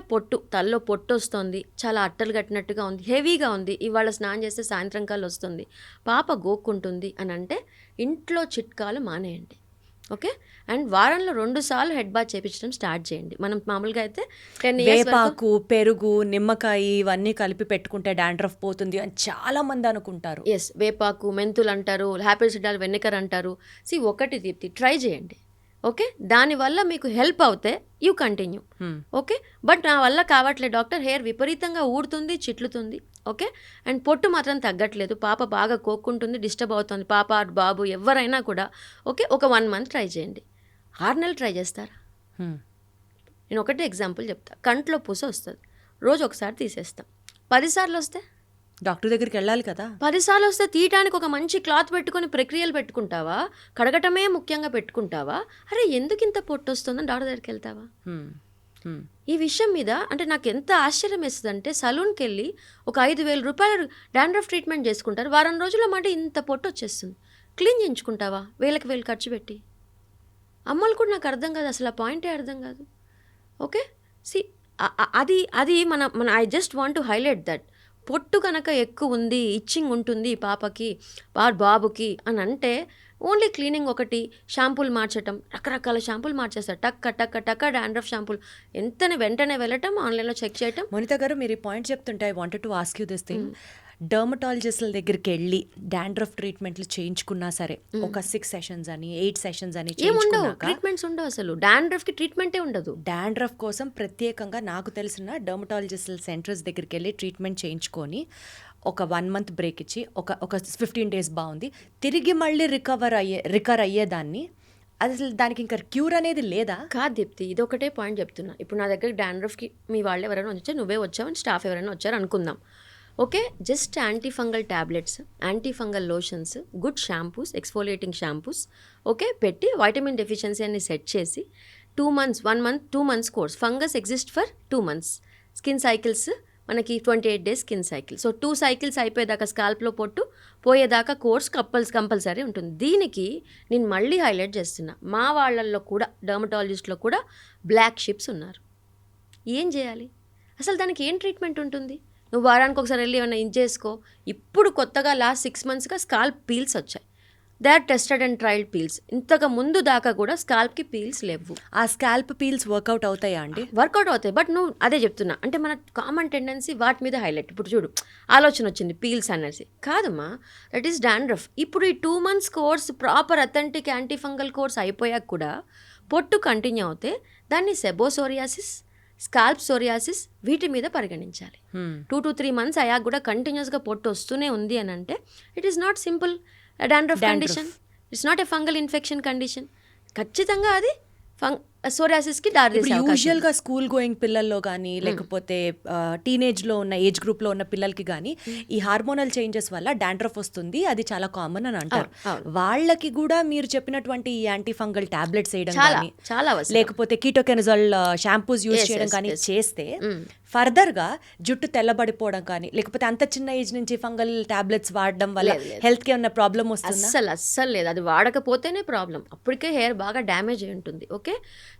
తలలో పొట్టు వస్తుంది, చాలా అట్టలు కట్టినట్టుగా ఉంది, హెవీగా ఉంది, ఇవాళ స్నానం చేస్తే సాయంత్రం కల్లా వస్తుంది, పాప గోక్కుంటుంది అని అంటే ఇంట్లో చిట్కాలు మానేయండి. ఓకే, అండ్ వారంలో 2 సార్లు హెడ్ బాత్ చేయించడం స్టార్ట్ చేయండి. మనం మామూలుగా అయితే 10 years వరకు వేపాకు, పెరుగు, నిమ్మకాయ ఇవన్నీ కలిపి పెట్టుకుంటే డాండ్రఫ్ పోతుంది అని చాలా మంది అనుకుంటారు. వేపాకు, మెంతులు అంటారు, హ్యాపీ సిడాల్ వెన్నెకర్ అంటారు. ఒకటి దీప్తి ట్రై చేయండి. ఓకే, దానివల్ల మీకు హెల్ప్ అవుతే యూ కంటిన్యూ. ఓకే, బట్ నా వల్ల కావట్లేదు డాక్టర్, హెయిర్ విపరీతంగా ఊడుతుంది, చిట్లుతుంది. ఓకే, అండ్ పొట్టు మాత్రం తగ్గట్లేదు, పాప బాగా కోక్కుంటుంది, డిస్టర్బ్ అవుతుంది, పాప బాబు ఎవరైనా కూడా. ఓకే, ఒక 1 month ట్రై చేయండి. 6 నెలలు ట్రై చేస్తారా? నేను ఒకటే ఎగ్జాంపుల్ చెప్తా. కంట్లో పూస వస్తుంది, రోజు ఒకసారి తీసేస్తాం. 10 సార్లు వస్తే డాక్టర్ దగ్గరికి వెళ్ళాలి కదా. 10 సార్లు వస్తే తీయటానికి ఒక మంచి క్లాత్ పెట్టుకొని ప్రక్రియలు పెట్టుకుంటావా? కడగటమే ముఖ్యంగా పెట్టుకుంటావా? అరే ఎందుకు ఇంత పొట్టు వస్తుందని డాక్టర్ దగ్గరికి వెళ్తావా? ఈ విషయం మీద అంటే నాకు ఎంత ఆశ్చర్యం వేస్తుందంటే, సలూన్కి వెళ్ళి ఒక 5,000 రూపాయలు డాండ్రఫ్ ట్రీట్మెంట్ చేసుకుంటారు, వారం రోజుల మాట ఇంత పొట్టు వచ్చేస్తుంది. క్లీన్ చేయించుకుంటావా 1,000 ఖర్చు పెట్టి? అమ్మలు కూడా నాకు అర్థం కాదు, అసలు ఆ పాయింటే అర్థం కాదు. ఓకే, అది మన I just want to highlight that. పొట్టు కనుక ఎక్కువ ఉంది, ఇచ్చింగ్ ఉంటుంది పాపకి బాబుకి అని అంటే ఓన్లీ క్లీనింగ్ ఒకటి, షాంపూలు మార్చటం, రకరకాల షాంపూలు మార్చేస్తారు, టక్క డాండ్రఫ్ షాంపూలు వెంటనే వెళ్ళటం, ఆన్లైన్లో చెక్ చేయటం. మోనితా గారు, మీరు ఈ పాయింట్ చెప్తుంటే I wanted to ask you this thing. డర్మటాలజిస్ట్ల దగ్గరికి వెళ్ళి డాండ్రఫ్ ట్రీట్మెంట్లు చేయించుకున్నా సరే, ఒక 6 sessions అని 8 sessions అని ఏముండవు, ట్రీట్మెంట్స్ ఉండవు, అసలు డాండ్రఫ్కి ట్రీట్మెంటే ఉండదు. డాండ్రఫ్ కోసం ప్రత్యేకంగా నాకు తెలిసిన డర్మటాలజిస్ట్ల సెంటర్స్ దగ్గరికి వెళ్ళి ట్రీట్మెంట్ చేయించుకొని ఒక 1 month బ్రేక్ ఇచ్చి ఒక 15 days బాగుంది, తిరిగి మళ్ళీ రికవర్ అయ్యేదాన్ని. అసలు దానికి ఇంకా క్యూర్ అనేది లేదా? కాదు దీప్తి, ఇది ఒకటే పాయింట్ చెప్తున్నా. ఇప్పుడు నా దగ్గర డాండ్రఫ్కి మీ వాళ్ళు ఎవరైనా వచ్చారు, నువ్వే వచ్చావు, స్టాఫ్ ఎవరైనా వచ్చారు అనుకుందాం. Okay, just antifungal tablets, antifungal lotions, good shampoos, exfoliating shampoos okay పెట్టి వైటమిన్ డెఫిషియన్సీ అన్ని సెట్ చేసి 2 months 1 month 2 months course. Fungus exist for 2 months. Skin cycles మనకి 28 days skin cycle. So 2 cycles అయిపోయేదాకా స్కాల్ప్లో పొట్టు పోయేదాకా కోర్స్ కంపల్సరీ ఉంటుంది. దీనికి నేను మళ్ళీ హైలైట్ చేస్తున్నా, మా వాళ్ళల్లో కూడా డర్మటాలజిస్ట్లో కూడా బ్లాక్ షిప్స్ ఉన్నారు. ఏం చేయాలి అసలు? దానికి ఏం ట్రీట్మెంట్ ఉంటుంది? నువ్వు వారానికి ఒకసారి వెళ్ళి ఏమైనా చేసుకో. ఇప్పుడు కొత్తగా లాస్ట్ 6 monthsగా స్కాల్ప్ పీల్స్ వచ్చాయి. They are tested and trialled peels. ఇంతకు ముందు దాకా కూడా స్కాల్ప్కి పీల్స్ లేవు. ఆ స్కాల్ప్ పీల్స్ వర్కౌట్ అవుతాయా అండి? వర్కౌట్ అవుతాయి, బట్ నువ్వు అదే చెప్తున్నా, అంటే మన కామన్ టెండెన్సీ వాటి మీద హైలైట్. ఇప్పుడు చూడు, ఆలోచన వచ్చింది పీల్స్ అనేసి. కాదమ్మా, దట్ ఈస్ డాండ్రఫ్. ఇప్పుడు ఈ 2 months course, proper authentic antifungal course అయిపోయాక కూడా పొట్టు కంటిన్యూ అవుతే దాన్ని సెబోసోరియాసిస్, స్కాల్ప్ సోరియాసిస్ వీటి మీద పరిగణించాలి. 2 to 3 months అయ్యాక కూడా కంటిన్యూస్గా పొట్టు వస్తూనే ఉంది అని అంటే it is not simple dandruff condition, it's not a fungal infection condition. ఖచ్చితంగా అది సోరియాసిస్కి దారితీసే అవకాశం. యూజువల్గా స్కూల్ గోయింగ్ పిల్లల్లో కానీ లేకపోతే టీనేజ్లో ఉన్న ఏజ్ గ్రూప్లో ఉన్న పిల్లలకి కానీ ఈ హార్మోనల్ చేంజెస్ వల్ల డాండ్రఫ్ వస్తుంది, అది చాలా కామన్ అని అంటారు. వాళ్ళకి కూడా మీరు చెప్పినటువంటి ఈ యాంటీ ఫంగల్ టాబ్లెట్స్ వేయడం కానీ చాలా లేకపోతే కీటోకెనజాల్ షాంపూస్ యూజ్ చేయడం కానీ చేస్తే ఫర్దర్గా జుట్టు తెల్లబడిపోవడం కానీ లేకపోతే అంత చిన్న ఏజ్ నుంచి ఫంగల్ టాబ్లెట్స్ వాడడం వల్ల హెల్త్కి ఏమన్నా ప్రాబ్లం వస్తుంది? అస్సలు లేదు. అది వాడకపోతేనే ప్రాబ్లం. అప్పటికే హెయిర్ బాగా డ్యామేజ్ అయి ఉంటుంది. ఓకే,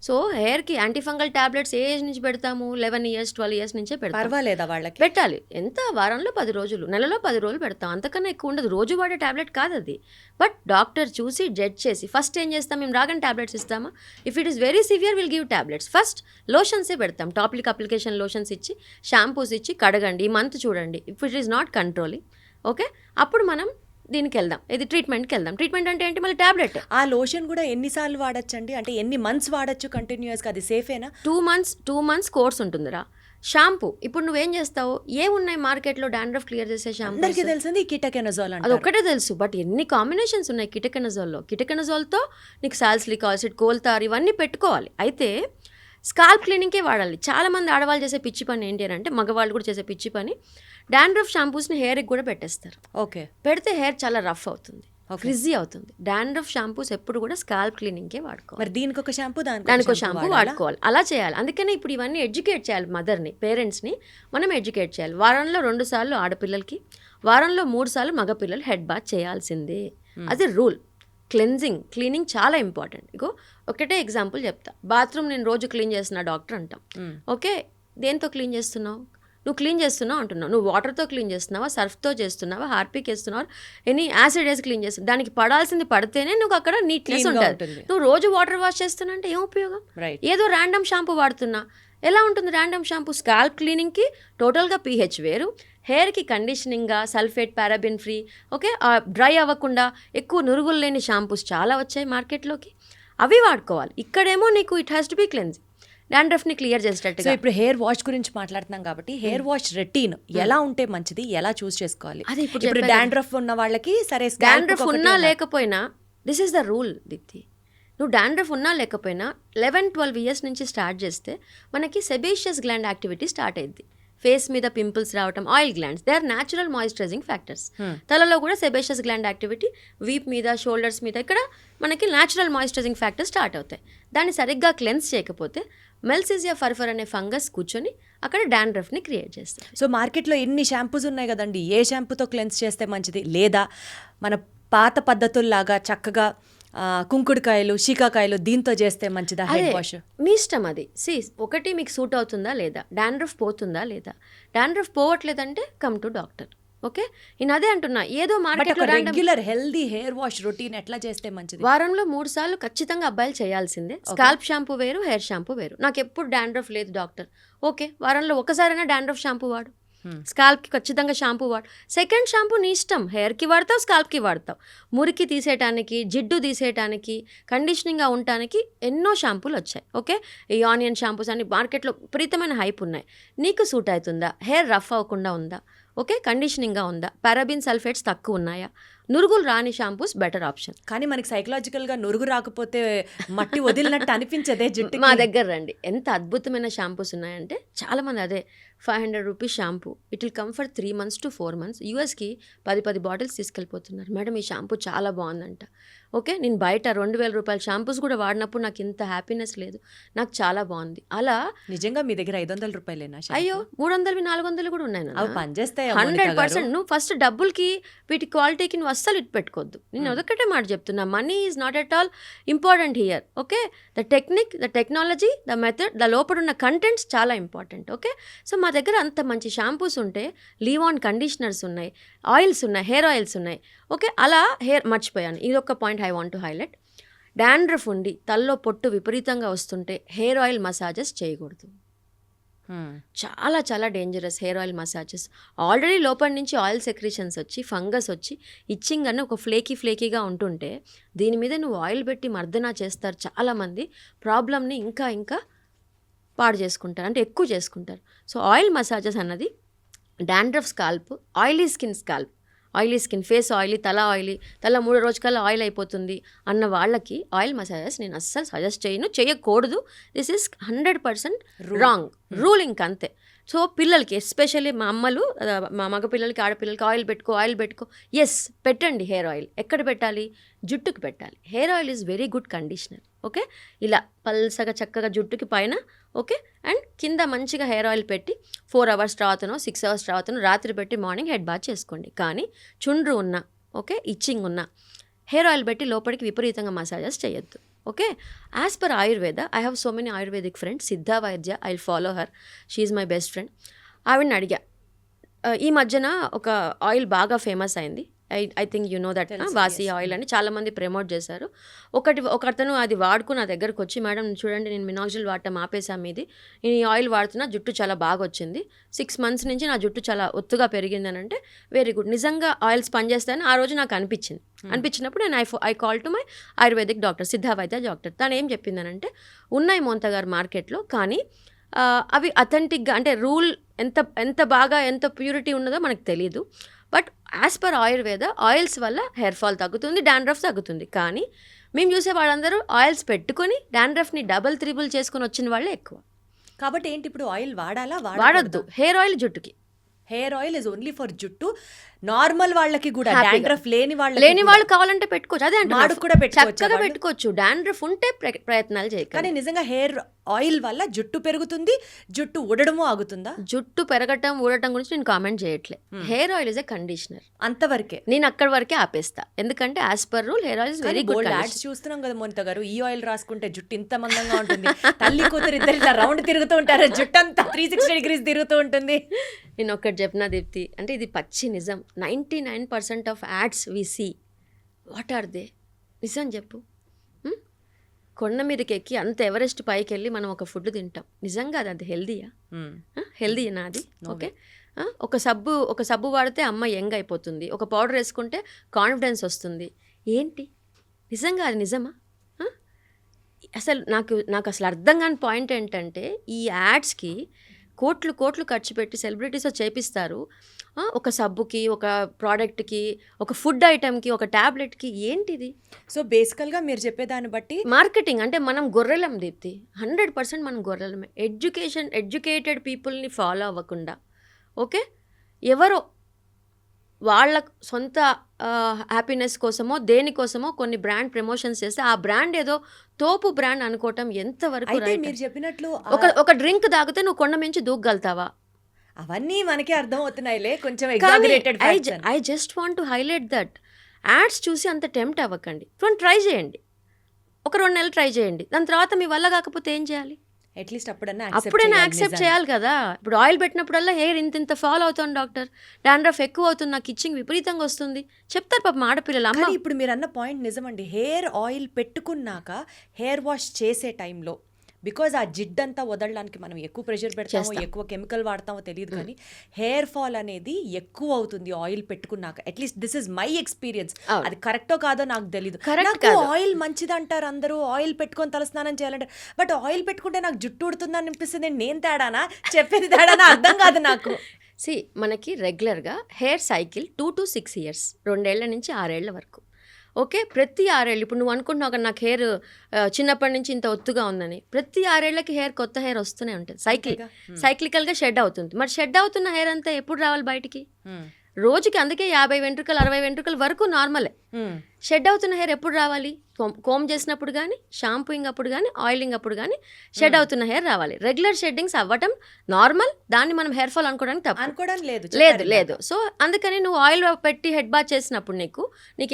సో హెయిర్కి యాంటీఫంగల్ టాబ్లెట్స్ ఏ ఏజ్ నుంచి పెడతాము? 11 years 12 years నుంచే పెడతాం. పర్వాలేదా వాళ్ళకి? పెట్టాలి. ఎంత వారంలో 10 రోజులు, నెలలో 10 రోజులు పెడతాం, అంతకన్నా ఎక్కువ ఉండదు. రోజు వాడే టాబ్లెట్ కాదు అది. బట్ డాక్టర్ చూసి జడ్జ్ చేసి ఫస్ట్ ఏం చేస్తాం? మేము రాగానే టాబ్లెట్స్ ఇస్తామా? If it is very severe will give tablets. First లోషన్సే పెడతాం, టాపిక్ అప్లికేషన్ లోషన్స్ ఇచ్చి, షాంపూస్ ఇచ్చి కడగండి, ఈ మంత్ చూడండి. If it is not controlling okay, అప్పుడు మనం దీనికి వెళ్దాం, ఇది ట్రీట్మెంట్కి వెళ్దాం. ట్రీట్మెంట్ అంటే ఏంటి? మళ్ళీ టాబ్లెట్. ఆ లోషన్ కూడా ఎన్నిసార్లు వాడచ్చండి? అంటే ఎన్ని మంత్స్ వాడచ్చు కంటిన్యూస్గా? అది సేఫేనా? 2 months కోర్స్ ఉంటుందిరా. షాంపూ ఇప్పుడు నువ్వేం చేస్తావు? ఏమున్నాయి మార్కెట్లో డాండ్రఫ్ క్లియర్ చేసే షాంపూ? అందరికీ తెలిసింది కీటోకెనజాల్ అది ఒకటే తెలుసు, బట్ ఎన్ని కాంబినేషన్స్ ఉన్నాయి కీటోకెనజాల్లో. కీటోకెనజాల్తో నీకు సాల్సిలిక్ యాసిడ్, కోల్తార్ ఇవన్నీ పెట్టుకోవాలి. అయితే స్కాల్ప్ క్లీనింగ్కే వాడాలి. చాలామంది ఆడవాళ్ళు చేసే పిచ్చి పని ఏంటి అని అంటే, మగవాళ్ళు కూడా చేసే పిచ్చి పని, డాండ్రఫ్ షాంపూస్ని హెయిర్కి కూడా పెట్టేస్తారు. ఓకే, పెడితే హెయిర్ చాలా రఫ్ అవుతుంది, ఫ్రిజీ అవుతుంది. డాండ్రఫ్ షాంపూస్ ఎప్పుడు కూడా స్కాల్ప్ క్లీనింగ్కే వాడుకోవాలి. మరి దీనికి ఒక షాంపూ, దానికి ఒక షాంపూ వాడుకోవాలి. అలా చేయాలి. అందుకనే ఇప్పుడు ఇవన్నీ ఎడ్యుకేట్ చేయాలి. మదర్ని, పేరెంట్స్ని మనం ఎడ్యుకేట్ చేయాలి. వారంలో 2 సార్లు ఆడపిల్లలకి, వారంలో 3 సార్లు మగపిల్లలు హెడ్ బాత్ చేయాల్సిందే. అది రూల్. క్లీనింగ్ చాలా ఇంపార్టెంట్. ఇగో ఒకటే ఎగ్జాంపుల్ చెప్తా. బాత్రూమ్ నేను రోజు క్లీన్ చేస్తున్నా డాక్టర్ అంటాం. ఓకే, దేంతో క్లీన్ చేస్తున్నావు? నువ్వు క్లీన్ చేస్తున్నావు అంటున్నావు. నువ్వు వాటర్తో క్లీన్ చేస్తున్నావా, సర్ఫ్తో చేస్తున్నావా, హార్పిక్ వేస్తున్నావా, ఎనీ యాసిడ్ వేసి క్లీన్ చేస్తున్నావు. దానికి పడాల్సింది పడితేనే నువ్వు అక్కడ నీట్నెస్ ఉంటుంది. నువ్వు రోజు వాటర్ వాష్ చేస్తున్నా అంటే ఏం ఉపయోగం? ఏదో ర్యాండమ్ షాంపూ వాడుతున్నా ఎలా ఉంటుంది? ర్యాండమ్ షాంపూ స్కాల్ప్ క్లీనింగ్కి టోటల్గా pH వేరు, హెయిర్కి కండిషనింగ్గా sulphate paraben free, okay, dry అవ్వకుండా ఎక్కువ నురుగులు లేని షాంపూస్ చాలా వచ్చాయి మార్కెట్లోకి, అవి వాడుకోవాలి. ఇక్కడేమో నీకు it has to be cleansing, డాండ్రఫ్ని క్లియర్ చేసేటట్టుగా. సో ఇప్పుడు హెయిర్ వాష్ గురించి మాట్లాడుతున్నాం కాబట్టి హెయిర్ వాష్ రొటీన్ ఎలా ఉంటే మంచిది, ఎలా చూస్ చేసుకోవాలి? అదే ఇప్పుడు డాండ్రఫ్ ఉన్న వాళ్ళకి సరే, డాండ్రఫ్ ఉన్నా లేకపోయినా this is the rule Deepti. నువ్వు డాండ్రఫ్ ఉన్నా లేకపోయినా 11-12 ఇయర్స్ నుంచి స్టార్ట్ చేస్తే మనకి సెబేషియస్ గ్లాండ్ యాక్టివిటీ స్టార్ట్ అయింది. ఫేస్ మీద పింపుల్స్ రావటం, oil glands, they are natural moisturising factors. తలలో కూడా సెబేషియస్ గ్లాండ్ యాక్టివిటీ వీప్ మీద, షోల్డర్స్ మీద ఇక్కడ మనకి న్యాచురల్ మాయిశ్చరైజింగ్ ఫ్యాక్టర్స్ స్టార్ట్ అవుతాయి. దాన్ని సరిగ్గా క్లెన్స్ చేయకపోతే మెల్సిజియా ఫర్ఫర్ అనే ఫంగస్ కూర్చొని అక్కడ డాండ్రఫ్ని క్రియేట్ చేస్తుంది. సో మార్కెట్లో ఎన్ని షాంపూస్ ఉన్నాయి కదండి, ఏ షాంపూతో క్లెన్స్ చేస్తే మంచిది? లేదా మన పాత పద్ధతుల్లాగా చక్కగా కుంకుడుకాయలు, షీకాకాయలు దీంతో చేస్తే మంచిదా హెయిర్ వాష్? మీ ఇష్టం అది. ఒకటి మీకు సూట్ అవుతుందా లేదా, డాండ్రఫ్ పోతుందా లేదా. డాండ్రఫ్ పోవట్లేదంటే కమ్ టు డాక్టర్. ఓకే, నేను అదే అంటున్నా. ఏదో మార్కెట్లో regular healthy hair wash routine ఎట్లా చేస్తే మంచిది? వారంలో 3 సార్లు ఖచ్చితంగా అబ్బాయిలు చేయాల్సిందే. స్కాల్ప్ షాంపూ వేరు, హెయిర్ షాంపూ వేరు. నాకు ఎప్పుడు డాండ్రఫ్ లేదు డాక్టర్, ఓకే, వారంలో ఒకసారైనా డాండ్రఫ్ షాంపూ వాడు. స్కాల్ప్కి ఖచ్చితంగా షాంపూ వాడు. సెకండ్ షాంపూ నీ ఇష్టం, హెయిర్కి వాడతావు, స్కాల్ప్కి వాడతావు. మురికి తీసేయటానికి, జిడ్డు తీసేయటానికి, కండిషనింగ్గా ఉండటానికి ఎన్నో షాంపూలు వచ్చాయి. ఓకే, ఈ ఆనియన్ షాంపూస్ అన్ని మార్కెట్లో విపరీతమైన హైప్ ఉన్నాయి. నీకు సూట్ అవుతుందా? హెయిర్ రఫ్ అవ్వకుండా ఉందా? ఓకే, కండిషనింగ్గా ఉందా? పారాబిన్ సల్ఫేట్స్ తక్కువ ఉన్నాయా? నురుగులు రాని షాంపూస్ బెటర్ ఆప్షన్. కానీ మనకి సైకలాజికల్గా నురుగు రాకపోతే మట్టి వదిలినట్టు అనిపించదే జుట్టు? మా దగ్గర రండి, ఎంత అద్భుతమైన షాంపూస్ ఉన్నాయంటే చాలామంది అదే 500 rupees shampoo, it will come for 3 months to 4 months. యూఎస్కి 10 బాటిల్స్ తీసుకెళ్ళిపోతున్నారు. మేడం ఈ షాంపూ చాలా బాగుందంట. ఓకే, నేను బయట 2000 రూపాయల షాంపూస్ కూడా వాడినప్పుడు నాకు ఇంత హ్యాపీనెస్ లేదు, నాకు చాలా బాగుంది. అలా నిజంగా మీ దగ్గర 500 రూపాయలేనా? అయ్యో 300 400 కూడా ఉన్నాయి. అవి పనిచేస్తాయి 100%. నువ్వు ఫస్ట్ డబ్బులకి వీటి క్వాలిటీకి నువ్వు అస్సలు ఇటు పెట్టుకోవద్దు. నేను అదొక్కటే మాట చెప్తున్నా, money is not at all important here. Okay, the technique, the technology, the method, the లోపల ఉన్న కంటెంట్స్ చాలా ఇంపార్టెంట్. ఓకే, సో మా దగ్గర అంత మంచి షాంపూస్ ఉంటే, లీవ్ ఆన్ కండిషనర్స్ ఉన్నాయి, ఆయిల్స్ ఉన్నాయి, హెయిర్ ఆయిల్స్ ఉన్నాయి. ఓకే, అలా హెయిర్ మర్చిపోయాను, ఇది ఒక point I want to highlight. Dandruff ఉండి తల్లో పొట్టు విపరీతంగా వస్తుంటే హెయిర్ ఆయిల్ మసాజెస్ చేయకూడదు. చాలా చాలా dangerous hair oil massages. Already లోపల నుంచి ఆయిల్ సెక్రీషన్స్ వచ్చి, ఫంగస్ వచ్చి, ఇచ్చింగ్ అని ఒక ఫ్లేకీగా ఉంటుంటే దీని మీద నువ్వు ఆయిల్ పెట్టి మర్దనా చేస్తారు చాలామంది. ప్రాబ్లమ్ని ఇంకా ఇంకా పాడు చేసుకుంటారు, అంటే ఎక్కువ చేసుకుంటారు. సో ఆయిల్ మసాజెస్ అన్నది dandruff scalp, oily skin, face oily, తల ఆయిలీ, తల 3 రోజుకల్లా ఆయిల్ అయిపోతుంది అన్న వాళ్ళకి ఆయిల్ మసాజెస్ నేను అస్సలు సజెస్ట్ చేయకూడదు. దిస్ ఈస్ 100% రాంగ్ రూల్, ఇంకంతే. సో పిల్లలకి ఎస్పెషల్లీ మా అమ్మలు, మా మగ పిల్లలకి, ఆడపిల్లలకి ఆయిల్ పెట్టుకో, ఎస్ పెట్టండి. హెయిర్ ఆయిల్ ఎక్కడ పెట్టాలి? జుట్టుకి పెట్టాలి. Hair oil is very good conditioner. Okay, ఇలా పల్సగా చక్కగా జుట్టుకి పైన, ఓకే, అండ్ కింద మంచిగా హెయిర్ ఆయిల్ పెట్టి 4 hours తర్వాతనో 6 hours తర్వాతనో రాత్రి పెట్టి మార్నింగ్ హెడ్ బాత్ చేసుకోండి. కానీ చుండ్రు ఉన్న, ఓకే, ఇచ్చింగ్ ఉన్న హెయిర్ ఆయిల్ పెట్టి లోపలికి విపరీతంగా మసాజెస్ చేయొద్దు. Okay, as per Ayurveda, I have so many ayurvedic friends. Siddha వైద్య, I will follow her, she is my best friend. ఆవిడని అడిగా, ఈ మధ్యన ఒక ఆయిల్ బాగా ఫేమస్ అయింది, I think you know that, వాసి ఆయిల్ అని చాలామంది ప్రమోట్ చేశారు. ఒకతను అది వాడుకుని నా దగ్గరకు వచ్చి, మేడం చూడండి నేను మినాక్సిల్ వాడటం ఆపేసాం, ఇది నేను ఈ ఆయిల్ వాడుతున్నా, జుట్టు చాలా బాగా వచ్చింది, 6 months నుంచి నా జుట్టు చాలా ఒత్తుగా పెరిగిందని అంటే, వెరీ గుడ్, నిజంగా ఆయిల్స్ పనిచేస్తాయని ఆ రోజు నాకు అనిపించినప్పుడు నేను I call to my ayurvedic doctor, Siddha వైద్య డాక్టర్. తను ఏం చెప్పిందనంటే, ఉన్నాయి మోంత గారు మార్కెట్లో, కానీ అవి అథెంటిక్గా, అంటే రూల్ ఎంత బాగా ఎంత ప్యూరిటీ ఉన్నదో మనకు తెలియదు. But as per Ayurveda oils వల్ల హెయిర్ ఫాల్ తగ్గుతుంది, డాండ్రఫ్ తగ్గుతుంది. కానీ మేము చూసే వాళ్ళందరూ ఆయిల్స్ పెట్టుకొని డాండ్రఫ్ని 3 చేసుకొని వచ్చిన వాళ్ళే ఎక్కువ. కాబట్టి ఏంటి ఇప్పుడు ఆయిల్ వాడాలా? వాడొద్దు. హెయిర్ ఆయిల్ జుట్టుకి, hair oil is only for జుట్టు. నార్మల్ వాళ్ళకి కూడా Happyగా. డాండ్రఫ్ లేని లేని వాళ్ళు కావాలంటే పెట్టుకోవచ్చు. అదే అంటే మాడుకు కూడా పెట్టుకోవచ్చా చక్కగా వాళ్ళు? పెట్టుకోవచ్చు. డాండ్రఫ్ ఉంటే ప్రయత్నాలు చేయకండి. కానీ నిజంగా హెయిర్ ఆయిల్ వల్ల జుట్టు పెరుగుతుంది, జుట్టు ఊడడము ఆగుతుందా? జుట్టు పెరగటం ఊడటం గురించి నేను కామెంట్ చేయట్లే. Hair oil is a conditioner. అంతవరకే. నేను అక్కడి వరకే ఆపేస్తా. ఎందుకంటే as per rule hair oil is very good. Bold ads చూస్తున్నాం కదా మోనిత గారు, ఈ ఆయిల్ రాసుకుంటే జుట్టు ఇంత మందంగా ఉంటుంది, తల్లి కూతురు ఇద్దరు ఇలా రౌండ్ తిరుగుతూ ఉంటారు, జుట్టు అంతా 360 degrees తిరుగుతూ ఉంటుంది. నేను ఒక్కటి చెప్పిన దీప్తి, అంటే ఇది పచ్చి నిజం. 99% of ads we see, what are they? నిజం చెప్పు. కొండ మీదకి ఎక్కి అంత ఎవరెస్ట్ పైకి వెళ్ళి మనం ఒక ఫుడ్ తింటాం, నిజంగా అది హెల్దీయా? హెల్దీనా అది? ఓకే. ఒక సబ్బు వాడితే అమ్మ యంగ్ అయిపోతుంది, ఒక పౌడర్ వేసుకుంటే కాన్ఫిడెన్స్ వస్తుంది. ఏంటి నిజంగా అది నిజమా? అసలు నాకు అసలు అర్థం కాని పాయింట్ ఏంటంటే, ఈ యాడ్స్కి కోట్లు ఖర్చు పెట్టి సెలబ్రిటీస్తో చేపిస్తారు. ఒక సబ్బుకి, ఒక ప్రోడక్ట్కి, ఒక ఫుడ్ ఐటమ్కి, ఒక ట్యాబ్లెట్కి. ఏంటిది? సో బేసికల్గా మీరు చెప్పేదాన్ని బట్టి మార్కెటింగ్. అంటే మనం గొర్రెలం దీప్తి, 100% మనం గొర్రెలమే. ఎడ్యుకేటెడ్ పీపుల్ని ఫాలో అవ్వకుండా, ఓకే, ఎవరో వాళ్ళ సొంత హ్యాపీనెస్ కోసమో దేనికోసమో కొన్ని బ్రాండ్ ప్రమోషన్స్ చేస్తే ఆ బ్రాండ్ ఏదో తోపు బ్రాండ్ అనుకోవటం ఎంతవరకు అయితే right? మీరు చెప్పినట్లు ఒక డ్రింక్ తాగితే నువ్వు కొండ మించి దూకగలుగుతావా? అవన్నీ మనకే అర్థం అవుతున్నాయిలే, కొంచెం exaggerated I just want to highlight that. Ads చూసి అంత టెంప్ట్ అవ్వకండి. ట్రై చేయండి, ఒక 2 నెలలు ట్రై చేయండి. దాని తర్వాత మీ వల్ల కాకపోతే ఏం చేయాలి? అట్లీస్ట్ అప్పుడైనా యాక్సెప్ట్ చేయాలి కదా. ఇప్పుడు ఆయిల్ పెట్టినప్పుడల్లా హెయిర్ ఇంత ఫాల్ అవుతుంది డాక్టర్, డాండ్రఫ్ ఎక్కువ అవుతుంది, నాకు ఇచ్చింగ్ విపరీతంగా వస్తుంది చెప్తారు పాపం ఆడపిల్లలు. అమ్మ, ఇప్పుడు మీరు అన్న పాయింట్ నిజమండి. హెయిర్ ఆయిల్ పెట్టుకున్నాక హెయిర్ వాష్ చేసే టైంలో, బికాజ్ ఆ జిడ్డంతా వదలడానికి మనం ఎక్కువ ప్రెషర్ పెడతామో ఎక్కువ కెమికల్ వాడతామో తెలియదు, కానీ హెయిర్ ఫాల్ అనేది ఎక్కువ అవుతుంది ఆయిల్ పెట్టుకున్నాక. At least this is my experience. అది కరెక్టో కాదో నాకు తెలియదు. నాకు ఆయిల్ మంచిది అంటారు అందరూ, ఆయిల్ పెట్టుకొని తలస్నానం చేయాలంటారు, బట్ ఆయిల్ పెట్టుకుంటే నాకు జుట్టు ఉడుతుందని అనిపిస్తుంది. నేను తేడానా, చెప్పేది తేడానా అర్థం కాదు నాకు. మనకి రెగ్యులర్గా హెయిర్ సైకిల్ 2 to 6 years, 2 ఏళ్ల నుంచి 6 ఏళ్ల వరకు. ఓకే, ప్రతి 6 ఏళ్ళు. ఇప్పుడు నువ్వు అనుకుంటున్నావు కదా నాకు హెయిర్ చిన్నప్పటి నుంచి ఇంత ఒత్తుగా ఉందని, ప్రతి 6 ఏళ్ళకి కొత్త హెయిర్ వస్తూనే ఉంటుంది. సైక్లికల్గా షెడ్ అవుతుంది. మరి షెడ్ అవుతున్న హెయిర్ అంతా ఎప్పుడు రావాలి బయటికి? రోజుకి. అందుకే 50 వెంట్రుకలు 60 వెంట్రుకలు వరకు నార్మలే. షెడ్ అవుతున్న హెయిర్ ఎప్పుడు రావాలి? కోమ్ చేసినప్పుడు కానీ, షాంపూయింగ్ అప్పుడు కానీ, ఆయిలింగ్ అప్పుడు కానీ షెడ్ అవుతున్న హెయిర్ రావాలి. రెగ్యులర్ షెడ్డింగ్స్ అవ్వటం నార్మల్, దాన్ని మనం హెయిర్ ఫాల్ అనుకోవడానికి తప్పు అనుకోవడం లేదు. సో అందుకని నువ్వు ఆయిల్ పెట్టి హెడ్ బాత్ చేసినప్పుడు నీకు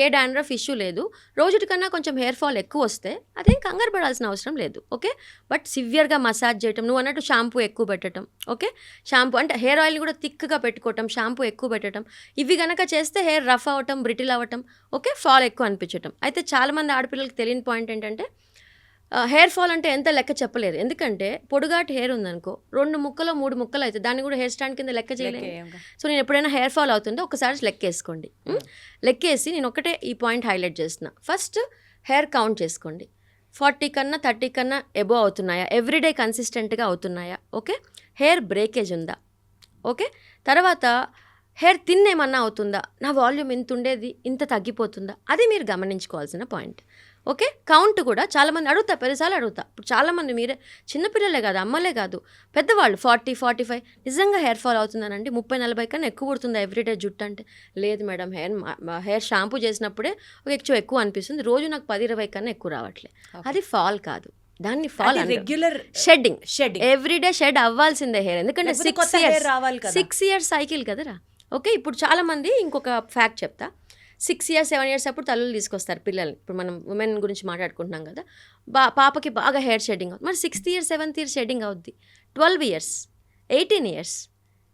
ఏ డాండ్రఫ్ ఇష్యూ లేదు. రోజుటి కన్నా కొంచెం హెయిర్ ఫాల్ ఎక్కువ వస్తే అదేం కంగారు పడాల్సిన అవసరం లేదు. ఓకే, బట్ సివియర్గా మసాజ్ చేయటం, నువ్వు అన్నట్టు షాంపూ ఎక్కువ పెట్టడం, ఓకే, షాంపూ అంటే హెయిర్ ఆయిల్ కూడా థిక్గా పెట్టుకోవటం, షాంపూ ఎక్కువ పెట్టడం, ఇవి గనక చేస్తే హెయిర్ రఫ్ అవ్వటం, బ్రిటిల్ అవ్వటం, ఓకే, ఫాల్ ఎక్కువ అనిపించటం. అయితే చాలామంది ఆడపిల్లలకి తెలియని పాయింట్ ఏంటంటే, హెయిర్ ఫాల్ అంటే ఎంత లెక్క చెప్పలేరు. ఎందుకంటే పొడుగాటి హెయిర్ ఉందనుకో, 2 ముక్కలో 3 ముక్కలు అయితే దాన్ని కూడా హెయిర్ స్టాండ్ కింద లెక్క చేయలేము. సో నేను ఎప్పుడైనా హెయిర్ ఫాల్ అవుతుందో ఒకసారి లెక్కేసుకోండి. లెక్కేసి నేను ఒకటే ఈ పాయింట్ హైలైట్ చేస్తున్నా. ఫస్ట్ హెయిర్ కౌంట్ చేసుకోండి. 40 కన్నా 30 కన్నా ఎబో అవుతున్నాయా, ఎవ్రీడే కన్సిస్టెంట్గా అవుతున్నాయా, ఓకే, హెయిర్ బ్రేకేజ్ ఉందా, ఓకే, తర్వాత హెయిర్ థిన్ ఏమన్నా అవుతుందా, నా వాల్యూమ్ ఇంత ఉండేది ఇంత తగ్గిపోతుందా, అది మీరు గమనించుకోవాల్సిన పాయింట్. ఓకే, కౌంట్ కూడా చాలామంది అడుగుతా, పెద్దసార్లు అడుగుతా. ఇప్పుడు చాలామంది మీరే చిన్నపిల్లలే కాదు, అమ్మలే కాదు, పెద్దవాళ్ళు 40-45 నిజంగా హెయిర్ ఫాల్ అవుతుందనండి. 30-40 కన్నా ఎక్కువ పుడుతుందా ఎవ్రీడే జుట్టు అంటే? లేదు మేడం, హెయిర్ షాంపూ చేసినప్పుడే ఎక్కువ అనిపిస్తుంది, రోజు నాకు 10-20 కన్నా ఎక్కువ రావట్లేదు. అది ఫాల్ కాదు, దాన్ని fall regular shedding everyday shed అవ్వాల్సిందే హెయిర్. ఎందుకంటే 6 years సైకిల్ కదరా. ఓకే, ఇప్పుడు చాలామంది ఇంకొక ఫ్యాక్ట్ చెప్తా. 6 years 7 years అప్పుడు తల్లులు తీసుకొస్తారు పిల్లల్ని. ఇప్పుడు మనం ఉమెన్ గురించి మాట్లాడుకుంటున్నాం కదా, పాపకి బాగా హెయిర్ షెడ్డింగ్ అవుతుంది. మరి 6th year 7th year shedding అవుద్ది. 12 years 18 years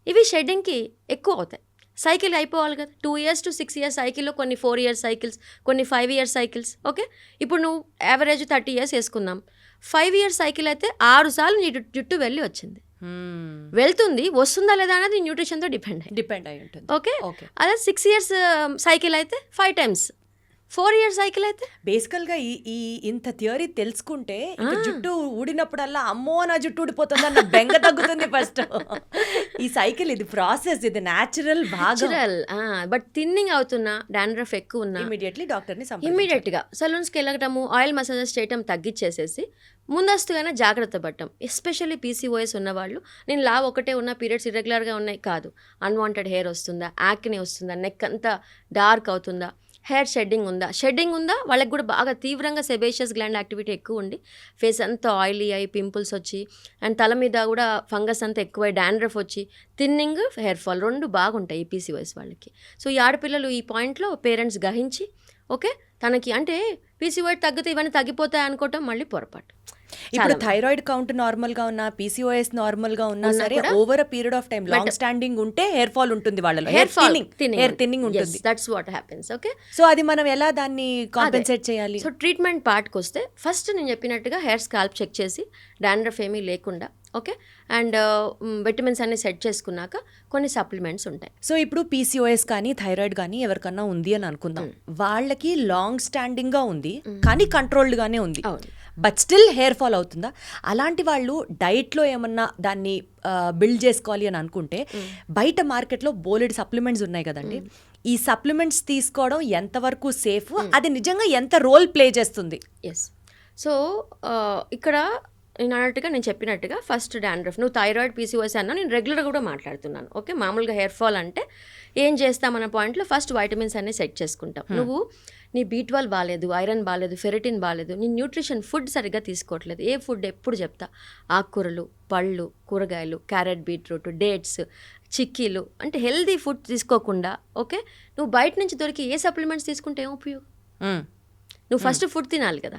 ఇవి షెడ్డింగ్కి ఎక్కువ అవుతాయి. సైకిల్ అయిపోవాలి కదా. 2 years to 6 years సైకిల్లో కొన్ని 4 years సైకిల్స్, కొన్ని 5 years సైకిల్స్. ఓకే, ఇప్పుడు నువ్వు యావరేజ్ 30 years వేసుకుందాం. 5 years సైకిల్ అయితే 6 సార్లు నీ జుట్టు వెళ్ళి వచ్చింది. వెళ్తుంది, వస్తుందా లేదా అనేది న్యూట్రిషన్తో డిపెండ్ అయి ఉంటుంది. ఉంటుంది. ఓకే, అదే 6 years సైకిల్ అయితే 5 times 4 ఇయర్స్ సైకిల్ అయితే బేసికల్ గా ఈ ఇంత థియరీ తెలుసుకుంటే ఇంకా జుట్టు ఊడినప్పుడల్లా అమ్మో నా జుట్టు ఊడిపోతుంది అన్న బెంగ తగ్గుతుంది ఫస్ట్. ఈ సైకిల్ ఇది ప్రాసెస్, ఇది న్యాచురల్ భాగం. బట్ థిన్నింగ్ అవుతున్నా, డాండ్రఫ్ ఎక్కువ ఉన్నా ఇమీడియట్లీ డాక్టర్ని ఇమ్మీడియట్ గా సలూన్స్కి వెళ్ళటము, ఆయిల్ మసాజెస్ చేయటం తగ్గించేసేసి ముందస్తుగానే జాగ్రత్త పడటం. ఎస్పెషల్లీ పీసీఓఎస్ ఉన్నవాళ్ళు, నేను లావ్ ఒకటే ఉన్న, పీరియడ్స్ ఇర్రెగ్యులర్గా ఉన్నాయి కాదు, అన్వాంటెడ్ హెయిర్ వస్తుందా, యాక్ని వస్తుందా, నెక్ అంతా డార్క్ అవుతుందా, హెయిర్ షెడ్డింగ్ ఉందా, వాళ్ళకి కూడా బాగా తీవ్రంగా సెబేషియస్ గ్లాండ్ యాక్టివిటీ ఎక్కువ ఉండి ఫేస్ అంతా ఆయిలీ అయ్యి పింపుల్స్ వచ్చి అండ్ తల మీద కూడా ఫంగస్ అంతా ఎక్కువై డాండ్రఫ్ వచ్చి థిన్నింగ్, హెయిర్ ఫాల్ 2 బాగుంటాయి ఈ పీసీఓఎస్ వాళ్ళకి. సో ఈ ఆడపిల్లలు ఈ పాయింట్లో పేరెంట్స్ గ్రహించి ఓకే తనకి అంటే పీసీఓఎస్ తగ్గితే ఇవన్నీ తగ్గిపోతాయి అనుకోవటం మళ్ళీ పొరపాటు. ఇప్పుడు థైరాయిడ్ కౌంట్ నార్మల్ గా ఉన్నా, పీసీఓఎస్ నార్మల్ గా ఉన్నా సరే over a period of time long standing ఉంటే హెయిర్ ఫాల్ ఉంటుంది వాళ్ళలో, హెయిర్ థిన్నింగ్ ఉంటుంది. That's what happens. Okay, so అది మనం ఎలా దాన్ని కాంపెన్సేట్ చేయాలి? సో ట్రీట్మెంట్ పార్ట్కి వస్తే ఫస్ట్ నేను చెప్పినట్టుగా హెయిర్ స్కాల్ప్ చెక్ చేసి డాండ్రఫ్ ఏమీ లేకుండా ఓకే అండ్ విటమిన్స్ అన్ని సెట్ చేసుకున్నాక కొన్ని సప్లిమెంట్స్ ఉంటాయి. సో ఇప్పుడు పీసీఓఎస్ కానీ థైరాయిడ్ కానీ ఎవరికన్నా ఉంది అని అనుకుందాం, వాళ్ళకి లాంగ్ స్టాండింగ్ గా ఉంది కానీ కంట్రోల్డ్ గానే ఉంది, బట్ స్టిల్ హెయిర్ ఫాల్ అవుతుందా? అలాంటి వాళ్ళు డైట్లో ఏమన్నా దాన్ని బిల్డ్ చేసుకోవాలి అని అనుకుంటే బయట మార్కెట్లో బోలెడ్ సప్లిమెంట్స్ ఉన్నాయి కదండి, ఈ సప్లిమెంట్స్ తీసుకోవడం ఎంతవరకు సేఫ్, అది నిజంగా ఎంత రోల్ ప్లే చేస్తుంది? ఎస్, సో ఇక్కడ నేను చెప్పినట్టుగా ఫస్ట్ డాండ్రఫ్, నువ్వు థైరాయిడ్ పీసీఓఎస్ అన్నా నేను రెగ్యులర్గా కూడా మాట్లాడుతున్నాను. ఓకే, మామూలుగా హెయిర్ ఫాల్ అంటే ఏం చేస్తామన్న పాయింట్లో ఫస్ట్ వైటమిన్స్ అన్నీ సెట్ చేసుకుంటాం. నువ్వు నీ B12 బాగాలేదు, ఐరన్ బాగాలేదు, ఫెరిటిన్ బాగాలేదు, నీ న్యూట్రిషన్ ఫుడ్ సరిగ్గా తీసుకోవట్లేదు. ఏ ఫుడ్ ఎప్పుడు చెప్తా, ఆకుకూరలు, పళ్ళు, కూరగాయలు, క్యారెట్, బీట్రూట్, డేట్స్, చిక్కీలు అంటే హెల్దీ ఫుడ్ తీసుకోకుండా ఓకే నువ్వు బయట నుంచి దొరికి ఏ సప్లిమెంట్స్ తీసుకుంటే ఏం ఉపయోగం? నువ్వు ఫస్ట్ ఫుడ్ తినాలి కదా,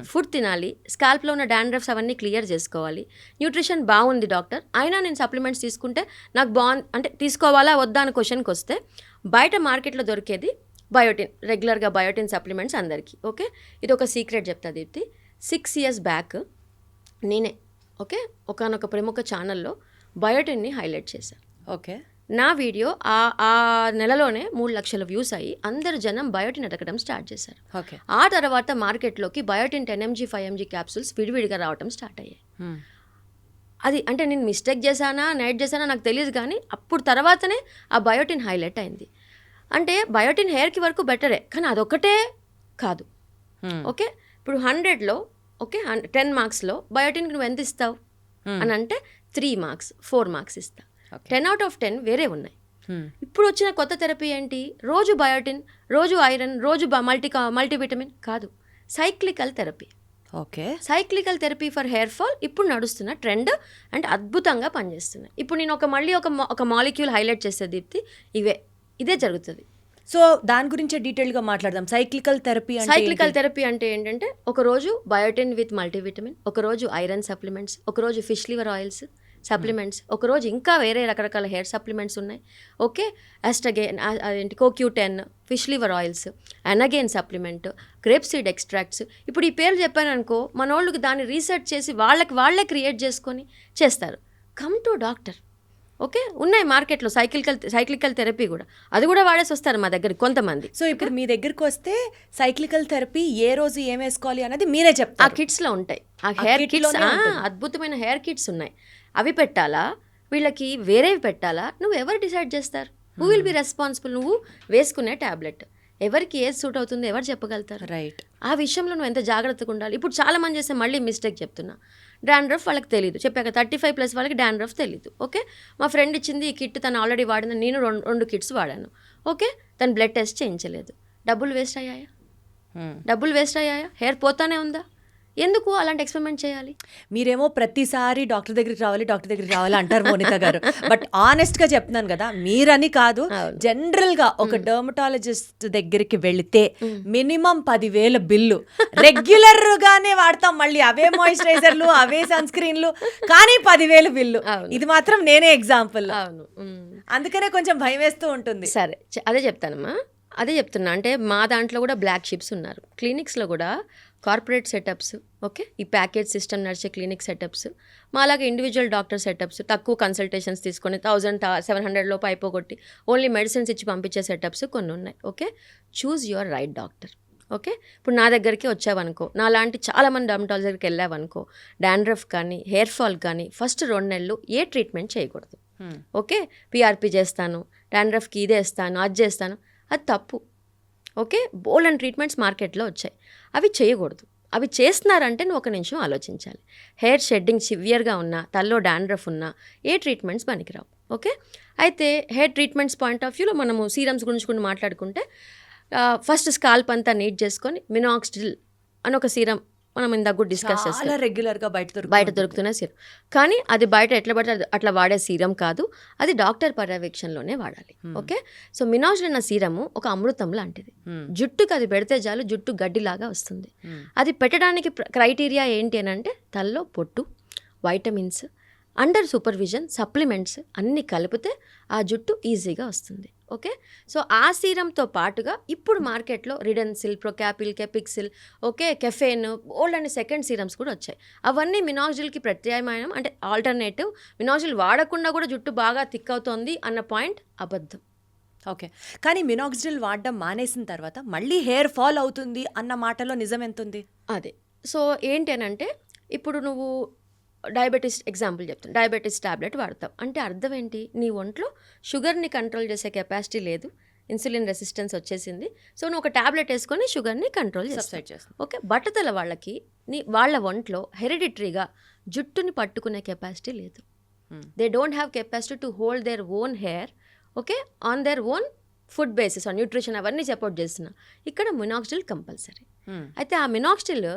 ఫుడ్ తినాలి, స్కాల్ప్లో ఉన్న డాండ్రఫ్స్ అవన్నీ క్లియర్ చేసుకోవాలి. న్యూట్రిషన్ బాగుంది డాక్టర్, అయినా నేను సప్లిమెంట్స్ తీసుకుంటే నాకు బాగుంది అంటే తీసుకోవాలా వద్దా అని క్వశ్చన్కి వస్తే బయట మార్కెట్లో దొరికేది బయోటిన్, రెగ్యులర్గా బయోటిన్ సప్లిమెంట్స్ అందరికీ. ఓకే, ఇది ఒక సీక్రెట్ చెప్తా దీప్తి. 6 years బ్యాక్ నేనే ఓకే ఒకనొక ప్రముఖ ఛానల్లో బయోటిన్ని హైలైట్ చేశాను. ఓకే, నా వీడియో ఆ నెలలోనే 3 లక్షల వ్యూస్ అయ్యి అందరు జనం బయోటిన్ ఎదగడం స్టార్ట్ చేశారు. ఓకే, ఆ తర్వాత మార్కెట్లోకి బయోటిన్ 10 mg 5 mg క్యాప్సూల్స్ విడివిడిగా రావడం స్టార్ట్ అయ్యాయి. అది అంటే నేను మిస్టేక్ చేశానా నైట్ చేశానా నాకు తెలియదు, కానీ అప్పుడు తర్వాతనే ఆ బయోటిన్ హైలైట్ అయింది. అంటే బయోటిన్ హెయిర్కి వరకు బెటరే, కానీ అదొకటే కాదు. ఓకే, ఇప్పుడు 100లో ఓకే 10 మార్క్స్లో బయోటిన్కి నువ్వు ఎంత ఇస్తావు అని అంటే 3 marks 4 marks ఇస్తా. 10 out of 10 వేరే ఉన్నాయి. ఇప్పుడు వచ్చిన కొత్త థెరపీ ఏంటి, రోజు బయోటిన్, రోజు ఐరన్, రోజు మల్టీవిటమిన్ కాదు, cyclical therapy. Okay, cyclical therapy for hair fall ఇప్పుడు నడుస్తున్న ట్రెండ్ అండ్ అద్భుతంగా పనిచేస్తున్నాయి. ఇప్పుడు నేను మళ్ళీ ఒక మాలిక్యూల్ హైలైట్ చేసే దీప్తి, ఇదే జరుగుతుంది. సో దాని గురించి డీటెయిల్గా మాట్లాడదాం. సైక్లికల్ థెరపీ అంటే ఏంటంటే ఒకరోజు బయోటిన్ విత్ మల్టీవిటమిన్, ఒకరోజు ఐరన్ సప్లిమెంట్స్, ఒకరోజు ఫిష్ లివర్ ఆయిల్స్ సప్లిమెంట్స్, ఒకరోజు ఇంకా వేరే రకరకాల హెయిర్ సప్లిమెంట్స్ ఉన్నాయి. ఓకే, అస్టగైన్ అదేంటి CoQ10, ఫిష్ లివర్ ఆయిల్స్, అనగైన్ సప్లిమెంట్, గ్రేప్ సీడ్ ఎక్స్ట్రాక్ట్స్. ఇప్పుడు ఈ పేర్లు చెప్పాను అనుకో, మన వాళ్ళకి దాన్ని రీసెర్చ్ చేసి వాళ్ళే క్రియేట్ చేసుకొని చేస్తారు. Come to doctor. ఓకే, ఉన్నాయి మార్కెట్లో సైక్లికల్ థెరపీ కూడా, అది కూడా వాడేసి వస్తారు మా దగ్గర కొంతమంది. సో ఇప్పుడు మీ దగ్గరికి వస్తే సైక్లికల్ థెరపీ ఏ రోజు ఏం వేసుకోవాలి అనేది మీరే చెప్తారు. ఆ కిట్స్లో ఉంటాయి, ఆ హెయిర్ కిట్స్ అద్భుతమైన హెయిర్ కిట్స్ ఉన్నాయి. అవి పెట్టాలా వీళ్ళకి వేరేవి పెట్టాలా, నువ్వు ఎవరు డిసైడ్ చేస్తారు? Who will be responsible? నువ్వు వేసుకునే ట్యాబ్లెట్ ఎవరికి ఏది సూట్ అవుతుందో ఎవరు చెప్పగలుగుతారు? రైట్, ఆ విషయంలో నువ్వు ఎంత జాగ్రత్తగా ఉండాలి. ఇప్పుడు చాలా మంది చేస్తే మళ్ళీ మిస్టేక్ చెప్తున్నా, డాండ్రఫ్ వాళ్ళకి తెలియదు, చెప్పాక 35+ వాళ్ళకి డాండ్రఫ్ తెలియదు. ఓకే, మా ఫ్రెండ్ ఇచ్చింది ఈ కిట్, తను ఆల్రెడీ వాడింది, నేను 2 కిట్స్ వాడాను. ఓకే, తను బ్లడ్ టెస్ట్ చేయించలేదు, డబ్బులు వేస్ట్ అయ్యాయా? హెయిర్ పోతానే ఉందా? ఎందుకు అలాంటి ఎక్స్పెరిమెంట్ చేయాలి? మీరేమో ప్రతిసారి డాక్టర్ దగ్గరికి రావాలి అంటారు మోనిత గారు, బట్ ఆనెస్ట్గా చెప్తున్నాను కదా, మీరని కాదు, జనరల్గా ఒక డర్మటాలజిస్ట్ దగ్గరికి వెళితే మినిమం 10,000 బిల్లు రెగ్యులర్గానే వాడతాం, మళ్ళీ అవే మాయిశ్చరైజర్లు, అవే సన్ స్క్రీన్లు, కానీ 10,000 బిల్లు. ఇది మాత్రం నేనే ఎగ్జాంపుల్. అవును, అందుకనే కొంచెం భయం వేస్తూ ఉంటుంది. సరే, అదే చెప్తున్నా. అంటే మా దాంట్లో కూడా బ్లాక్ షిప్స్ ఉన్నారు, క్లినిక్స్లో కూడా కార్పొరేట్ సెటప్స్. ఓకే, ఈ ప్యాకేజ్ సిస్టమ్ నడిచే క్లినిక్ సెటప్స్, మా అలాగే ఇండివిజువల్ డాక్టర్ సెటప్స్, తక్కువ కన్సల్టేషన్స్ తీసుకొని 1,700 లోపు అయిపోగొట్టి ఓన్లీ మెడిసిన్స్ ఇచ్చి పంపించే సెటప్స్ కొన్ని ఉన్నాయి. Okay, choose your right doctor. Okay, ఇప్పుడు నా దగ్గరికి వచ్చావనుకో, నా లాంటి చాలామంది డర్మటాలజీ దగ్గరికి వెళ్ళావనుకో, డాండ్రఫ్ కానీ హెయిర్ ఫాల్ కానీ ఫస్ట్ 2 నెలలు ఏ ట్రీట్మెంట్ చేయకూడదు. ఓకే, పిఆర్పి చేస్తాను, డాండ్రఫ్కి ఇదే ఇస్తాను, అది చేస్తాను, అది తప్పు. ఓకే, బోల్డ్ అండ్ ట్రీట్మెంట్స్ మార్కెట్లో వచ్చాయి, అవి చేయకూడదు. అవి చేస్తున్నారంటే నువ్వు 1 నిమిషం ఆలోచించాలి. హెయిర్ షెడ్డింగ్ సివియర్గా ఉన్నా, తల్లో డాండ్రఫ్ ఉన్నా ఏ ట్రీట్మెంట్స్ పనికిరావు. ఓకే, అయితే హెయిర్ ట్రీట్మెంట్స్ పాయింట్ ఆఫ్ వ్యూలో మనము సీరమ్స్ గురించి కూడా మాట్లాడుకుంటే, ఫస్ట్ స్కాల్ప్ అంతా నీట్ చేసుకొని మినాక్సిడిల్ అని ఒక సీరం మనం ఇందాక కూడా డిస్కస్ చేస్తాం, చాలా రెగ్యులర్గా బయట దొరుకుతున్న సీరం. కానీ అది బయట ఎట్లా పడితే అట్లా వాడే సీరం కాదు, అది డాక్టర్ పర్యవేక్షణలోనే వాడాలి. ఓకే, సో మినాక్సిడిల్ అన్న సీరము ఒక అమృతం లాంటిది. జుట్టుకి అది పెడితే చాలు, జుట్టు గడ్డిలాగా వస్తుంది. అది పెట్టడానికి క్రైటీరియా ఏంటి అని అంటే తల్లో పొట్టు, వైటమిన్స్, అండర్ సూపర్విజన్, సప్లిమెంట్స్ అన్నీ కలిపితే ఆ జుట్టు ఈజీగా వస్తుంది. ఓకే, సో ఆ సీరంతో పాటుగా ఇప్పుడు మార్కెట్లో రిడెన్సిల్, ప్రొకాపిల్, కెపిక్సిల్, okay, caffeine, old and second serums కూడా వచ్చాయి. అవన్నీ మినాక్సిడిల్కి ప్రత్యామ్నాయం, అంటే ఆల్టర్నేటివ్. మినాక్సిడిల్ వాడకుండా కూడా జుట్టు బాగా థిక్ అవుతోంది అన్న పాయింట్ అబద్ధం. ఓకే, కానీ మినాక్సిడిల్ వాడడం మానేసిన తర్వాత మళ్ళీ హెయిర్ ఫాల్ అవుతుంది అన్న మాటలో నిజం ఎంత ఉంది? అదే, సో ఏంటి అని అంటే, ఇప్పుడు నువ్వు డయాబెటీస్ ఎగ్జాంపుల్ చెప్తాను, డయాబెటీస్ టాబ్లెట్ వాడతావు అంటే అర్థం ఏంటి? నీ ఒంట్లో షుగర్ని కంట్రోల్ చేసే కెపాసిటీ లేదు, ఇన్సులిన్ రెసిస్టెన్స్ వచ్చేసింది. సో నువ్వు ఒక టాబ్లెట్ వేసుకొని షుగర్ని కంట్రోల్ చేస్తావు. ఓకే, బట్టతల వాళ్ళకి వాళ్ళ ఒంట్లో హెరిడిటరీగా జుట్టుని పట్టుకునే కెపాసిటీ లేదు. They don't have capacity to hold their own hair. Okay, on their own food basis, on nutrition అవన్నీ సపోర్ట్ చేస్తున్నా. ఇక్కడ మినాక్సిడిల్ కంపల్సరీ. అయితే ఆ మినాక్సిడిల్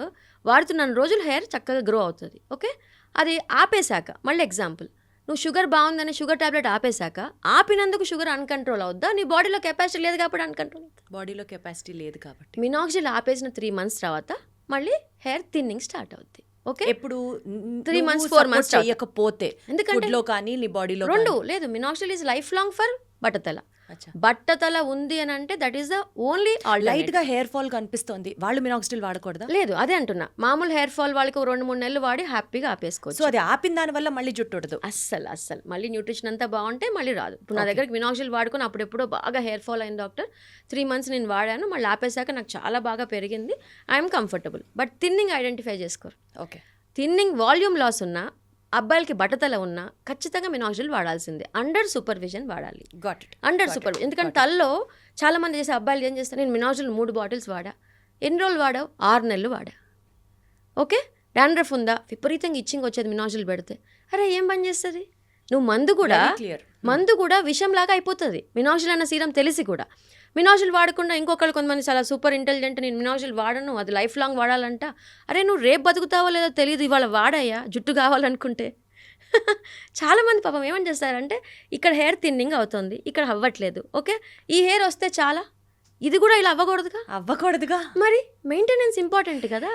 వాడుతున్న రోజులు హెయిర్ చక్కగా గ్రో అవుతుంది. ఓకే, అది ఆపేశాక మళ్ళీ ఎగ్జాంపుల్, నువ్వు షుగర్ బాగుందని షుగర్ టాబ్లెట్ ఆపేశాక ఆపినందుకు షుగర్ అన్కంట్రోల్ అవుద్దా? నీ బాడీలో కెపాసిటీ లేదు కాబట్టి అన్కంట్రోల్. బాడీలో కెపాసిటీ లేదు కాబట్టి మినాక్సిడిల్ ఆపేసిన 3 months తర్వాత మళ్ళీ హెయిర్ థిన్నింగ్ స్టార్ట్ అవుద్ది. ఓకే, ఎప్పుడు 3 months 4 months చేయకపోతే, ఎందుకంటే లో కానీ నీ బాడీలో రెండు లేదు. Minoxidil is life long for బట్టతల. బట్టతల ఉంది అని అంటే that is the only light గా హెయిర్ ఫాల్ కనిపిస్తుంది, వాళ్ళు మినాక్సిడిల్ వాడకూడదా? లేదు, అదే అంటున్నా. మామూలు హెయిర్ ఫాల్ వాళ్ళకి 2-3 నెలలు వాడి హ్యాపీగా ఆపేసుకోవచ్చు. సో అది ఆపిన దాని వల్ల మళ్ళీ జుట్టు ఉండదు. అస్సలు మళ్ళీ న్యూట్రిషన్ అంతా బాగుంటే మళ్ళీ రాదు. ఇప్పుడు నా దగ్గరికి మినాక్సిడిల్ వాడుకుని అప్పుడెప్పుడో బాగా హెయిర్ ఫాల్ అయింది డాక్టర్, 3 months నేను వాడాను, మళ్ళీ ఆపేశాక నాకు చాలా బాగా పెరిగింది, I'm comfortable. But thinning identify చేసుకోరు. ఓకే, థిన్నింగ్ వాల్యూమ్ లాస్ ఉన్నా, అబ్బాయిలకి బట్టతల ఉన్నా ఖచ్చితంగా మినాక్సిడిల్ వాడాల్సిందే. అండర్ సూపర్విజన్ వాడాలి. అండర్ సూపర్విజన్, ఎందుకంటే తల్లో చాలా మంది చేసే అబ్బాయిలు ఏం చేస్తారు, నేను మినాక్సిడిల్ 3 bottles వాడా. ఎన్ని రోజులు వాడావు? 6 నెలలు వాడా. ఓకే, డాండ్రఫ్ ఉందా? విపరీతంగా ఇచ్చింగ్ వచ్చేది మినాక్సిడిల్ పెడితే. అరే ఏం పని చేస్తుంది? నువ్వు మందు కూడా విషంలాగా అయిపోతుంది. మినాక్సిడిల్ అన్న సీరం తెలిసి కూడా మినాక్సిడిల్ వాడకుండా ఇంకొకళ్ళు కొంతమంది చాలా సూపర్ ఇంటెలిజెంట్, నేను మినాక్సిడిల్ వాడను, అది లైఫ్ లాంగ్ వాడాలంట. అరే నువ్వు రేపు బతుకుతావో లేదో తెలియదు, ఇవాళ వాడాయా జుట్టు కావాలనుకుంటే. చాలామంది పాపం ఏమని చేస్తారంటే, ఇక్కడ హెయిర్ థిన్నింగ్ అవుతుంది, ఇక్కడ అవ్వట్లేదు. ఓకే, ఈ హెయిర్ వస్తే చాలా, ఇది కూడా ఇలా అవ్వకూడదుగా. మరి మెయింటెనెన్స్ ఇంపార్టెంట్ కదా.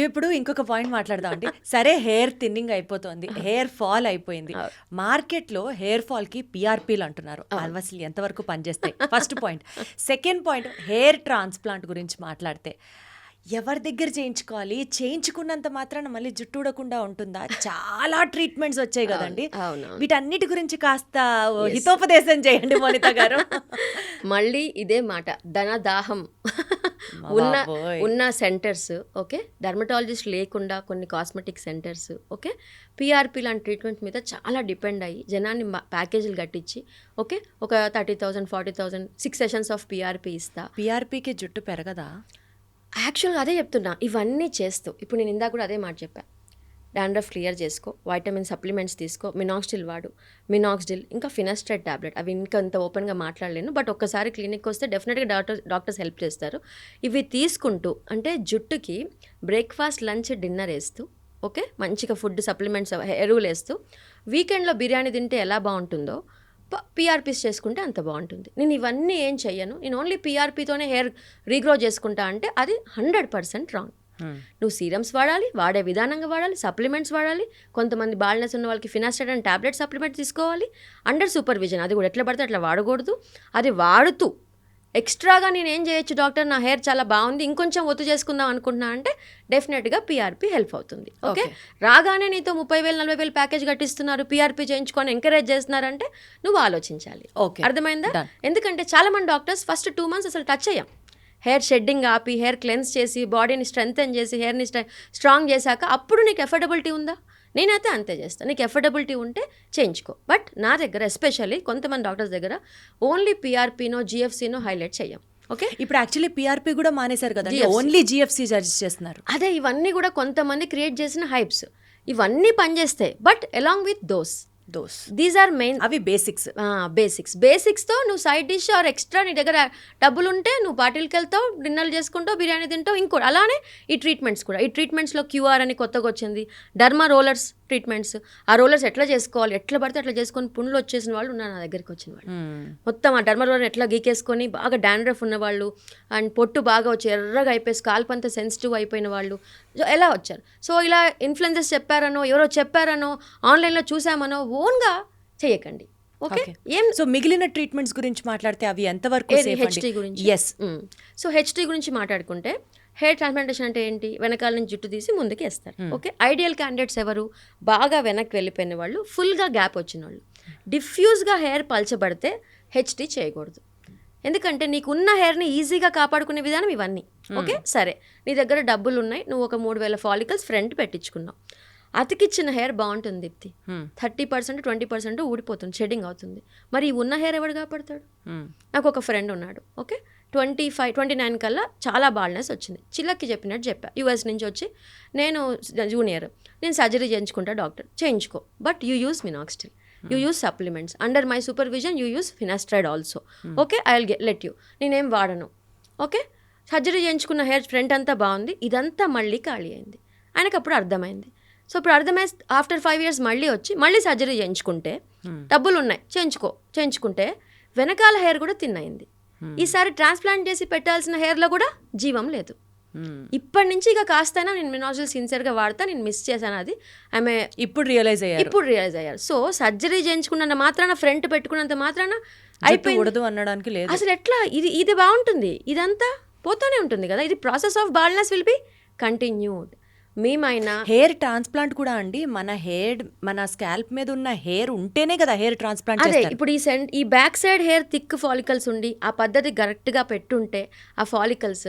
ఇప్పుడు ఇంకొక పాయింట్ మాట్లాడదాం అండి. సరే, హెయిర్ థిన్నింగ్ అయిపోతుంది, హెయిర్ ఫాల్ అయిపోయింది, మార్కెట్లో హెయిర్ ఫాల్ కి పిఆర్పీలు అంటున్నారు, అసలు ఎంతవరకు పనిచేస్తాయి? First point. Second point, hair transplant గురించి మాట్లాడితే ఎవరి దగ్గర చేయించుకోవాలి? చేయించుకున్నంత మాత్రాన మళ్ళీ జుట్టు ఊడకుండా ఉంటుందా? చాలా ట్రీట్మెంట్స్ వచ్చాయి కదండి, వీటన్నిటి గురించి కాస్త హితోపదేశం చేయండి మోనిత గారు. మళ్ళీ ఇదే మాట, ధనదాహం ఉన్న సెంటర్స్, ఓకే, డర్మటాలజిస్ట్ లేకుండా కొన్ని కాస్మెటిక్ సెంటర్స్, ఓకే, పిఆర్పి లాంటి ట్రీట్మెంట్ మీద చాలా డిపెండ్ అయ్యి జనాన్ని ప్యాకేజీలు కట్టించి, ఓకే, ఒక 30,000 40,000 6 sessions ఆఫ్ పిఆర్పి ఇస్తా. పిఆర్పికి జుట్టు పెరగదా? యాక్చువల్గా అదే చెప్తున్నా, ఇవన్నీ చేస్తూ ఇప్పుడు నేను ఇందాక కూడా అదే మాట చెప్పా. డాండ్రఫ్ క్లియర్ చేసుకో, వైటమిన్ సప్లిమెంట్స్ తీసుకో, మినాక్సిడిల్ వాడు, మినాక్సిడిల్ ఇంకా ఫినాస్ట్రైడ్ టాబ్లెట్, అవి ఇంకా అంత ఓపెన్గా మాట్లాడలేను, బట్ ఒక్కసారి క్లినిక్కి వస్తే డెఫినెట్గా డాక్టర్స్ హెల్ప్ చేస్తారు. ఇవి తీసుకుంటూ అంటే జుట్టుకి బ్రేక్ఫాస్ట్, లంచ్, డిన్నర్ వేస్తూ, ఓకే, మంచిగా ఫుడ్ సప్లిమెంట్స్ ఎరువులు వేస్తూ, వీకెండ్లో బిర్యానీ తింటే ఎలా బాగుంటుందో పిఆర్పీస్ చేసుకుంటే అంత బాగుంటుంది. నేను ఇవన్నీ ఏం చెయ్యను, నేను ఓన్లీ పిఆర్పీతోనే హెయిర్ రీగ్రో చేసుకుంటా అంటే అది 100% రాంగ్. నువ్వు సీరమ్స్ వాడాలి, వాడే విధానంగా వాడాలి, సప్లిమెంట్స్ వాడాలి. కొంతమంది బాల్నెస్ ఉన్న వాళ్ళకి ఫినాస్ట్రైడ్ అండ్ టాబ్లెట్ సప్లిమెంట్ తీసుకోవాలి అండర్ సూపర్విజన్. అది కూడా ఎట్లా పడితే అట్లా వాడకూడదు. అది వాడుతూ ఎక్స్ట్రాగా నేను ఏం చేయొచ్చు డాక్టర్, నా హెయిర్ చాలా బాగుంది, ఇంకొంచెం ఒత్తు చేసుకుందాం అనుకుంటున్నా అంటే డెఫినెట్గా పిఆర్పి హెల్ప్ అవుతుంది. ఓకే, రాగానే నీతో 30,000 40,000 ప్యాకేజ్ కట్టిస్తున్నారు, పిఆర్పి చేయించుకొని ఎంకరేజ్ చేస్తున్నారంటే నువ్వు ఆలోచించాలి. అర్థమైందా? ఎందుకంటే చాలా మంది డాక్టర్స్ ఫస్ట్ 2 months అసలు టచ్ అయ్యాం, హెయిర్ షెడ్డింగ్ ఆపి హెయిర్ క్లెన్స్ చేసి బాడీని స్ట్రెంగ్తెన్ చేసి హెయిర్ని స్ట్రాంగ్ చేశాక అప్పుడు నీకు ఎఫర్డబిలిటీ ఉందా? నేనైతే అంతే చేస్తాను. నీకు ఎఫర్డబిలిటీ ఉంటే చేయించుకో. బట్ నా దగ్గర ఎస్పెషల్లీ కొంతమంది డాక్టర్స్ దగ్గర ఓన్లీ పిఆర్పీనో జిఎఫ్సీనో హైలైట్ చెయ్యం. ఓకే, ఇప్పుడు యాక్చువల్లీ పిఆర్పి కూడా మానేశారు కదా, GFC. ఓన్లీ జిఎఫ్సి సజెస్ట్ చేస్తున్నారు. అదే ఇవన్నీ కూడా కొంతమంది క్రియేట్ చేసిన హైప్స్. ఇవన్నీ పనిచేస్తాయి, but along with those these are main. అవి బేసిక్స్. బేసిక్స్తో నువ్వు సైడ్ డిష్ ఆర్ ఎక్స్ట్రా నీ దగ్గర డబ్బులు ఉంటే నువ్వు పార్టీలకు వెళ్తావు, డిన్నర్లు చేసుకుంటావు, బిర్యానీ తింటావు. ఇంకోటి అలానే ఈ ట్రీట్మెంట్స్ కూడా. ఈ ట్రీట్మెంట్స్లో క్యూఆర్ అని కొత్తగా వచ్చింది, డర్మా రోలర్స్ ట్రీట్మెంట్స్. ఆ రోలర్స్ ఎట్లా చేసుకోవాలి, ఎట్లా పడితే అట్లా చేసుకొని పుండ్లు వచ్చేసిన వాళ్ళు ఉన్నారు నా దగ్గరికి వచ్చిన వాళ్ళు. మొత్తం ఆ డర్మా రోలర్ ఎట్లా గీకేసుకొని బాగా డాండ్రఫ్ ఉన్నవాళ్ళు అండ్ పొట్టు బాగా వచ్చి ఎర్రగా అయిపోయి స్కాల్ప్ అంతా సెన్సిటివ్ అయిపోయిన వాళ్ళు ఎలా వచ్చారు. సో ఇలా ఇన్ఫ్లుయెన్సర్స్ చెప్పారనో ఎవరో చెప్పారనో ఆన్లైన్లో చూసామనో ఓన్గా చేయకండి. ఓకే, ఏం సో మిగిలిన ట్రీట్మెంట్స్ గురించి మాట్లాడితే అవి ఎంతవరకు హెచ్టీ గురించి. ఎస్, సో హెచ్టీ గురించి మాట్లాడుకుంటే హెయిర్ ట్రాన్స్ప్లాంటేషన్ అంటే ఏంటి? వెనకాల నుంచి జుట్టు తీసి ముందుకు వేస్తారు. ఓకే, ఐడియల్ క్యాండిడేట్స్ ఎవరు? బాగా వెనక్కి వెళ్ళిపోయిన వాళ్ళు, ఫుల్గా గ్యాప్ వచ్చిన వాళ్ళు. డిఫ్యూజ్గా హెయిర్ పల్చబడితే హెచ్టీ చేయకూడదు. ఎందుకంటే నీకున్న హెయిర్ని ఈజీగా కాపాడుకునే విధానం ఇవన్నీ. ఓకే, సరే నీ దగ్గర డబ్బులు ఉన్నాయి, నువ్వు ఒక 3000 ఫాలికల్స్ ఫ్రంట్ పెట్టించుకున్నావు. అతికిచ్చిన హెయిర్ బాగుంటుంది దీప్తి, 30% 20% ఊడిపోతుంది, షెడ్డింగ్ అవుతుంది. మరి ఈ ఉన్న హెయిర్ ఎవడు కాపాడతాడు? నాకు ఒక ఫ్రెండ్ ఉన్నాడు. ఓకే, 29 కల్లా చాలా బాల్నెస్ వచ్చింది. చిల్లక్కి చెప్పినట్టు చెప్పా, యూఎస్ నుంచి వచ్చి నేను జూనియర్, నేను సర్జరీ చేయించుకుంటా డాక్టర్. చేయించుకో, but you use minoxidil, you use supplements, under my supervision you use finasteride also. Okay, I will let you. నేనేం వాడను. ఓకే, సర్జరీ చేయించుకున్న హెయిర్ ఫ్రంట్ అంతా బాగుంది, ఇదంతా మళ్ళీ ఖాళీ అయింది. ఆయనకు అప్పుడు అర్థమైంది. సో ఇప్పుడు అర్థమై ఆఫ్టర్ 5 years మళ్ళీ వచ్చి మళ్ళీ సర్జరీ చేయించుకుంటే డబ్బులు ఉన్నాయి, చేయించుకుంటే వెనకాల హెయిర్ కూడా తిన్నయింది. ఈసారి ట్రాన్స్ప్లాంట్ చేసి పెట్టాల్సిన హెయిర్లో కూడా జీవం లేదు. ఇప్పటి నుంచి ఇక కాస్తైనా నేను మినాజిల్ సిన్సియర్గా వాడతా, నేను మిస్ చేశాను అది. ఆమె ఇప్పుడు రియలైజ్ అయ్యారు. సో సర్జరీ చేయించుకున్నంత మాత్రాన ఫ్రంట్ పెట్టుకున్నంత మాత్రాన అయిపోయింది అనడానికి లేదు. అసలు ఎట్లా ఇది బాగుంటుంది, ఇదంతా పోతూనే ఉంటుంది కదా. ఇది process of baldness will be continued. మేమైనా హెయిర్ ట్రాన్స్ప్లాంట్ కూడా అండి, మన స్కాల్ప్ మీద ఉన్న హెయిర్ ఉంటేనే కదా హెయిర్ ట్రాన్స్ప్లాంట్ అదే ఇప్పుడు ఈ back side hair thick follicles ఉండి ఆ పద్ధతి కరెక్ట్గా పెట్టుంటే ఆ ఫాలికల్స్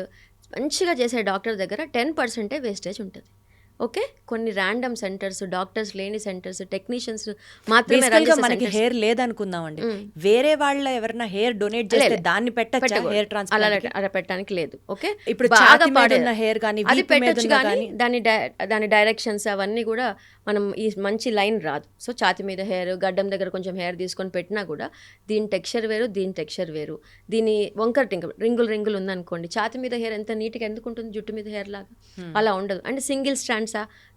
మంచిగా చేసే డాక్టర్ దగ్గర 10% వేస్టేజ్ ఉంటుంది. ఓకే, కొన్ని ర్యాండమ్ సెంటర్స్, డాక్టర్స్ లేని సెంటర్స్, టెక్నీషియన్స్ మాత్రమే. మనకి హెయిర్ లేదనుకుందామండి, వేరే వాళ్ళ ఎవరైనా హెయిర్ డొనేట్ చేస్తే దాన్ని పెట్టచ్చు, హెయిర్ ట్రాన్స్ప్లాంట్ అలా పెట్టడానికి లేదు. ఓకే, ఇప్పుడు బాగా పాడున్న హెయిర్ కానీ అది పెట్టచ్చు, కానీ దాని డైరెక్షన్స్ అవన్నీ కూడా మనం ఈ మంచి లైన్ రాదు. సో ఛాతి మీద హెయిర్, గడ్డం దగ్గర కొంచెం హెయిర్ తీసుకొని పెట్టినా కూడా దీని టెక్స్చర్ వేరు, దీని టెక్స్చర్ వేరు. దీని వంకర్ రింగులు ఉందనుకోండి, ఛాతి మీద హెయిర్ ఎంత నీట్గా ఎందుకు ఉంటుంది జుట్టు మీద హెయిర్ లాగా? అలా ఉండదు. అంటే సింగిల్ స్ట్రాండ్సా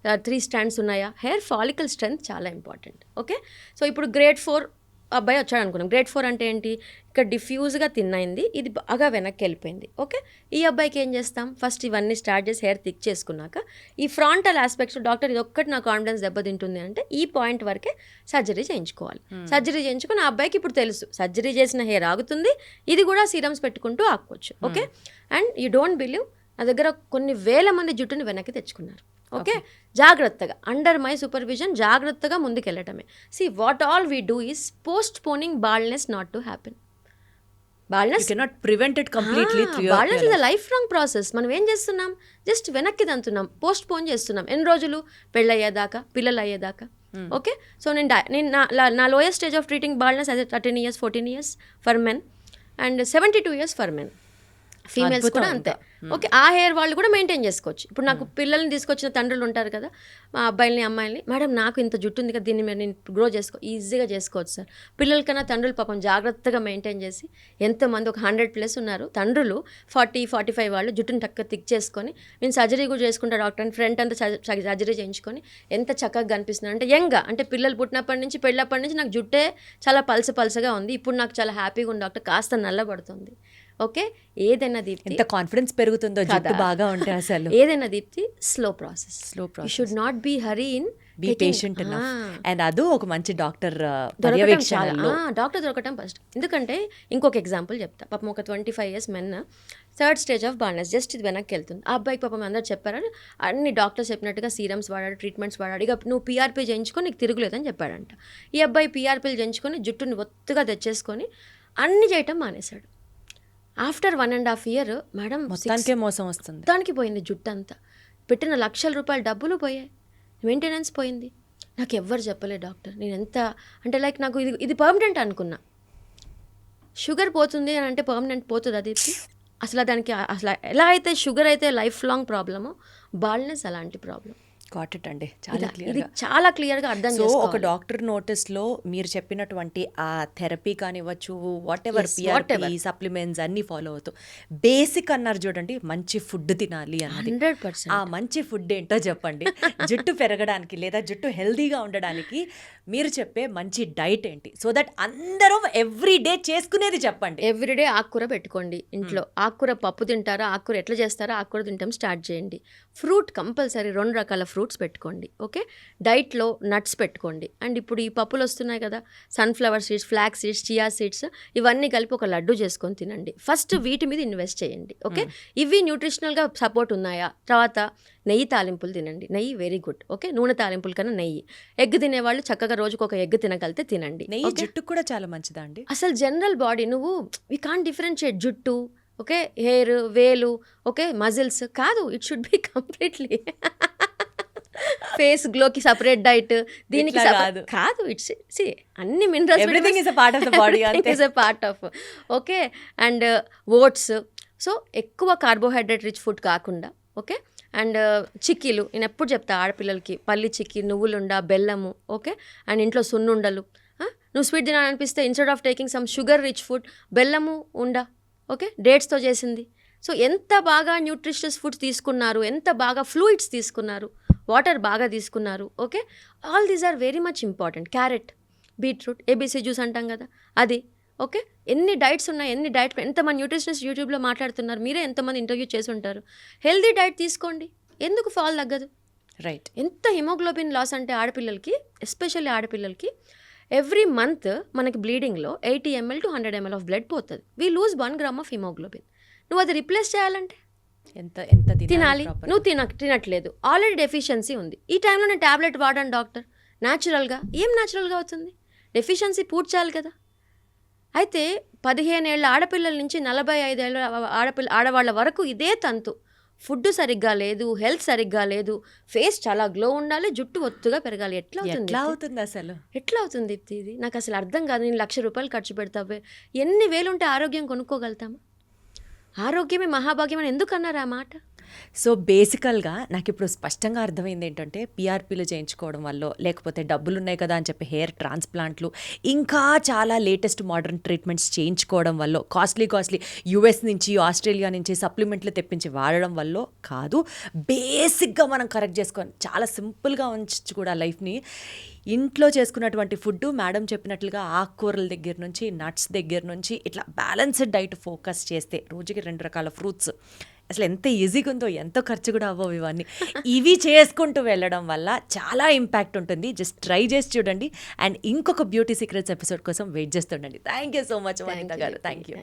3 strands ఉన్నాయా? హెయిర్ ఫాలికల్ స్ట్రెంత్ చాలా ఇంపార్టెంట్. ఓకే, సో ఇప్పుడు గ్రేడ్ 4 అబ్బాయి వచ్చాడు అనుకున్నాం. గ్రేడ్ 4 అంటే ఏంటి? ఇక్కడ డిఫ్యూజ్గా తిన్నైంది, ఇది బాగా వెనక్కి వెళ్ళిపోయింది. ఓకే, ఈ అబ్బాయికి ఏం చేస్తాం? ఫస్ట్ ఇవన్నీ స్టార్ట్ చేసి హెయిర్ థిక్ చేసుకున్నాక ఈ ఫ్రంటల్ ఆస్పెక్ట్స్ డాక్టర్ ఇది ఒక్కటి నా కాన్ఫిడెన్స్ దెబ్బతింటుంది అంటే ఈ పాయింట్ వరకే సర్జరీ చేయించుకోవాలి. సర్జరీ చేయించుకుని ఆ అబ్బాయికి ఇప్పుడు తెలుసు సర్జరీ చేసిన హెయిర్ ఆగుతుంది, ఇది కూడా సీరమ్స్ పెట్టుకుంటూ ఆపుకోవచ్చు. Okay, and you don't believe, నా దగ్గర కొన్ని వేల మంది జుట్టుని వెనక్కి తెచ్చుకున్నారు. ఓకే, జాగ్రత్తగా అండర్ మై సూపర్విజన్ జాగ్రత్తగా ముందుకెళ్ళటమే. See what all we do is postponing baldness not to happen. Baldness is a lifelong process. మనం ఏం చేస్తున్నాం? జస్ట్ వెనక్కి తంతున్నాం, పోస్ట్ పోన్ చేస్తున్నాం. ఎన్ని రోజులు? పెళ్ళయ్యేదాకా, పిల్లలు అయ్యేదాకా. ఓకే, సో నేను నా lowest stage of treating baldness అదే 13 years 14 years for men and 72 years for men. Females కూడా అంతే. ఓకే, ఆ హెయిర్ వాళ్ళు కూడా మెయింటైన్ చేసుకోవచ్చు. ఇప్పుడు నాకు పిల్లల్ని తీసుకొచ్చిన తండ్రులు ఉంటారు కదా, మా అబ్బాయిల్ని అమ్మాయిల్ని, మేడం నాకు ఇంత జుట్టు ఉంది కదా, దీన్ని మీరు నేను గ్రో ఈజీగా చేసుకోవచ్చు సార్. పిల్లలకన్నా తండ్రులు పాపం జాగ్రత్తగా మెయింటైన్ చేసి, ఎంతమంది ఒక 100+ ఉన్నారు తండ్రులు, 40-45 వాళ్ళు జుట్టుని థిక్ చేసుకొని, నేను సర్జరీ కూడా చేసుకుంటా డాక్టర్ అని ఫ్రంట్ అంతా సర్జరీ చేయించుకొని ఎంత చక్కగా కనిపిస్తున్నారు అంటే యంగ్గా. అంటే పిల్లలు పుట్టినప్పటి నుంచి పెళ్ళప్పటి నుంచి నాకు జుట్టే చాలా పలసగా ఉంది, ఇప్పుడు నాకు చాలా హ్యాపీగా ఉంది డాక్టర్, కాస్త నల్లబడుతుంది. ఓకే, ఏదైనా దీప్తి ఎంత కాన్ఫిడెన్స్ పెరుగుతుందో జుట్టు బాగా ఉంటే అసలు. ఏదైనా Deepti slow process. You should not be hurry in, be patient enough. And అది ఒక మంచి డాక్టర్ దొరకటం ఫస్ట్. ఎందుకంటే ఇంకొక ఎగ్జాంపుల్ చెప్తా. పాపం ఒక 25 years men, 3rd stage of baldness, just ఇది వెనక్కి వెళ్తుంది. ఆ అబ్బాయికి పాపం అందరూ చెప్పారు, అన్ని డాక్టర్స్ చెప్పినట్టుగా సీరమ్స్ వాడాడు, ట్రీట్మెంట్స్ వాడాడు, ఇక నువ్వు పీఆర్పీ చేయించుకొని నీకు తిరుగులేదని చెప్పాడంట. ఈ అబ్బాయి పీఆర్పీలు చేయించుకొని జుట్టుని ఒత్తుగా తెచ్చేసుకొని అన్ని చేయటం మానేశాడు. ఆఫ్టర్ 1.5 year మేడం మొత్తానికే మోసం వస్తుంది. మొత్తానికి పోయింది జుట్టు అంతా. పెట్టిన లక్షల రూపాయల డబ్బులు పోయాయి, మెయింటెనెన్స్ పోయింది. నాకు ఎవ్వరు చెప్పలేదు డాక్టర్. నేను ఎంత అంటే లైక్ నాకు ఇది పర్మనెంట్ అనుకున్నా. షుగర్ పోతుంది అని అంటే పర్మనెంట్ పోతుంది అది అసలు దానికి అసలు ఎలా అయితే షుగర్ అయితే లైఫ్ లాంగ్ ప్రాబ్లమో, బాల్నెస్ అలాంటి ప్రాబ్లం. గాట్ ఇట్ అండి, చాలా ఇది క్లియర్. చాలా క్లియర్గా అర్థం సో చేసుకోవాలి. ఒక డాక్టర్ నోటీస్లో మీరు చెప్పినటువంటి ఆ థెరపీ కానివ్వచ్చు, వాట్ ఎవర్ పిఆర్పి సప్లిమెంట్స్ అన్నీ ఫాలో అవుతూ బేసిక్ అన్నారు చూడండి, మంచి ఫుడ్ తినాలి అన్నది. 100%. ఆ మంచి ఫుడ్ ఏంటో చెప్పండి. జుట్టు పెరగడానికి లేదా జుట్టు హెల్దీగా ఉండడానికి మీరు చెప్పే మంచి డైట్ ఏంటి, సో దట్ అందరం ఎవ్రీ డే చేసుకునేది చెప్పండి. ఎవ్రీడే ఆకుకూర పెట్టుకోండి ఇంట్లో. ఆకుకూర పప్పు తింటారా, ఆకుకూర ఎట్లా చేస్తారా, ఆకుకూర తింటాం స్టార్ట్ చేయండి. ఫ్రూట్ కంపల్సరీ 2 రకాల ఫ్రూట్స్ పెట్టుకోండి. ఓకే, డైట్లో నట్స్ పెట్టుకోండి. అండ్ ఇప్పుడు ఈ పప్పులు వస్తున్నాయి కదా, sunflower seeds, flax seeds, chia seeds, ఇవన్నీ కలిపి ఒక లడ్డు చేసుకొని తినండి. ఫస్ట్ వీటి మీద ఇన్వెస్ట్ చేయండి. ఓకే, ఇవి న్యూట్రిషనల్గా సపోర్ట్ ఉన్నాయా? తర్వాత నెయ్యి తాలింపులు తినండి. నెయ్యి వెరీ గుడ్. ఓకే, నూనె తాలింపుల కన్నా నెయ్యి. ఎగ్ తినేవాళ్ళు చక్కగా రోజుకు ఒక ఎగ్ తినగలితే తినండి. నెయ్యి జుట్టుకు కూడా చాలా మంచిదా అండి? అసలు జనరల్ బాడీ నువ్వు వి కాంట్ డిఫరెన్షియేట్ జుట్టు, ఓకే, హెయిర్, వేలు, ఓకే, మజిల్స్ కాదు. It should be completely face గ్లోకి సపరేట్ డైట్, దీనికి కాదు. ఇట్స్ అన్ని minerals, everything is a part of the body, is a part of. Okay, and oats. So ఎక్కువ carbohydrate rich food కాకుండా, okay, and చిక్కీలు. నేను ఎప్పుడు చెప్తా ఆడపిల్లలకి, పల్లి చిక్కీ, నువ్వులుండ, బెల్లము, ఓకే, అండ్ ఇంట్లో సున్నుండలు. నువ్వు స్వీట్ తినాలనిపిస్తే instead of taking some sugar rich food, బెల్లము ఉండ, ఓకే, డేట్స్తో చేసింది. సో ఎంత బాగా న్యూట్రిషియస్ ఫుడ్స్ తీసుకున్నారు, ఎంత బాగా ఫ్లూయిడ్స్ తీసుకున్నారు, వాటర్ బాగా తీసుకున్నారు. Okay, all these are very much important. Carrot, beetroot, ABC juice అంటాం కదా అది. ఓకే, ఎన్ని డైట్స్ ఉన్నాయి, ఎన్ని డైట్, ఎంతమంది న్యూట్రిషనిస్ట్ యూట్యూబ్లో మాట్లాడుతున్నారు, మీరే ఎంతమంది ఇంటర్వ్యూ చేసి ఉంటారు. హెల్దీ డైట్ తీసుకోండి, ఎందుకు ఫాల్ తగ్గదు? రైట్. ఎంత హిమోగ్లోబిన్ లాస్ అంటే ఆడపిల్లలకి, ఎస్పెషల్లీ ఆడపిల్లలకి ఎవ్రీ మంత్ మనకి బ్లీడింగ్లో 80 ml to 100 ml of blood పోతుంది. We lose 1 gram of haemoglobin. నువ్వు అది రిప్లేస్ చేయాలంటే ఎంత తినాలి. నువ్వు తినట్లేదు, ఆల్రెడీ డెఫిషియన్సీ ఉంది. ఈ టైంలో నేను ట్యాబ్లెట్ వాడాను డాక్టర్, న్యాచురల్గా ఏం న్యాచురల్గా అవుతుంది? డెఫిషియన్సీ పూడ్చాలి కదా. అయితే 15 ఏళ్ళ ఆడపిల్లల నుంచి 45 ఏళ్ళ ఆడవాళ్ళ వరకు ఇదే తంతు. ఫుడ్ సరిగ్గా లేదు, హెల్త్ సరిగ్గా లేదు, ఫేస్ చాలా గ్లో ఉండాలి, జుట్టు ఒత్తుగా పెరగాలి. ఎట్లా అవుతుంది అసలు? ఎట్లా అవుతుంది ఇది? నాకు అసలు అర్థం కాదు. నేను ₹1,00,000 ఖర్చు పెడతావే, ఎన్ని వేలు ఉంటే ఆరోగ్యం కొనుక్కోగలుగుతామా? ఆరోగ్యమే మహాభాగ్యం అని ఎందుకు అన్నారు ఆ మాట? సో బేసికల్గా నాకు ఇప్పుడు స్పష్టంగా అర్థమైంది ఏంటంటే, పిఆర్పీలు చేయించుకోవడం వల్ల, లేకపోతే డబ్బులు ఉన్నాయి కదా అని చెప్పి హెయిర్ ట్రాన్స్ప్లాంట్లు, ఇంకా చాలా లేటెస్ట్ మోడర్న్ ట్రీట్మెంట్స్ చేయించుకోవడం వల్ల, కాస్ట్లీ యూఎస్ నుంచి, ఆస్ట్రేలియా నుంచి సప్లిమెంట్లు తెప్పించి వాడడం వల్ల కాదు. బేసిక్గా మనం కరెక్ట్ చేసుకొని చాలా సింపుల్గా ఉంచు కూడా లైఫ్ని. ఇంట్లో చేసుకున్నటువంటి ఫుడ్, మేడం చెప్పినట్లుగా ఆకుకూరల దగ్గర నుంచి, నట్స్ దగ్గర నుంచి, ఇట్లా బ్యాలెన్స్డ్ డైట్ ఫోకస్ చేస్తే, రోజుకి 2 రకాల ఫ్రూట్స్, అసలు ఎంత ఈజీగా ఉందో, ఎంతో ఖర్చు కూడా అవ్వవు ఇవన్నీ. ఇవి చేసుకుంటూ వెళ్ళడం వల్ల చాలా ఇంపాక్ట్ ఉంటుంది. జస్ట్ ట్రై చేసి చూడండి. అండ్ ఇంకొక బ్యూటీ సీక్రెట్స్ ఎపిసోడ్ కోసం వెయిట్ చేస్తుండండి. Thank you so much Vanitha గారు. Thank you.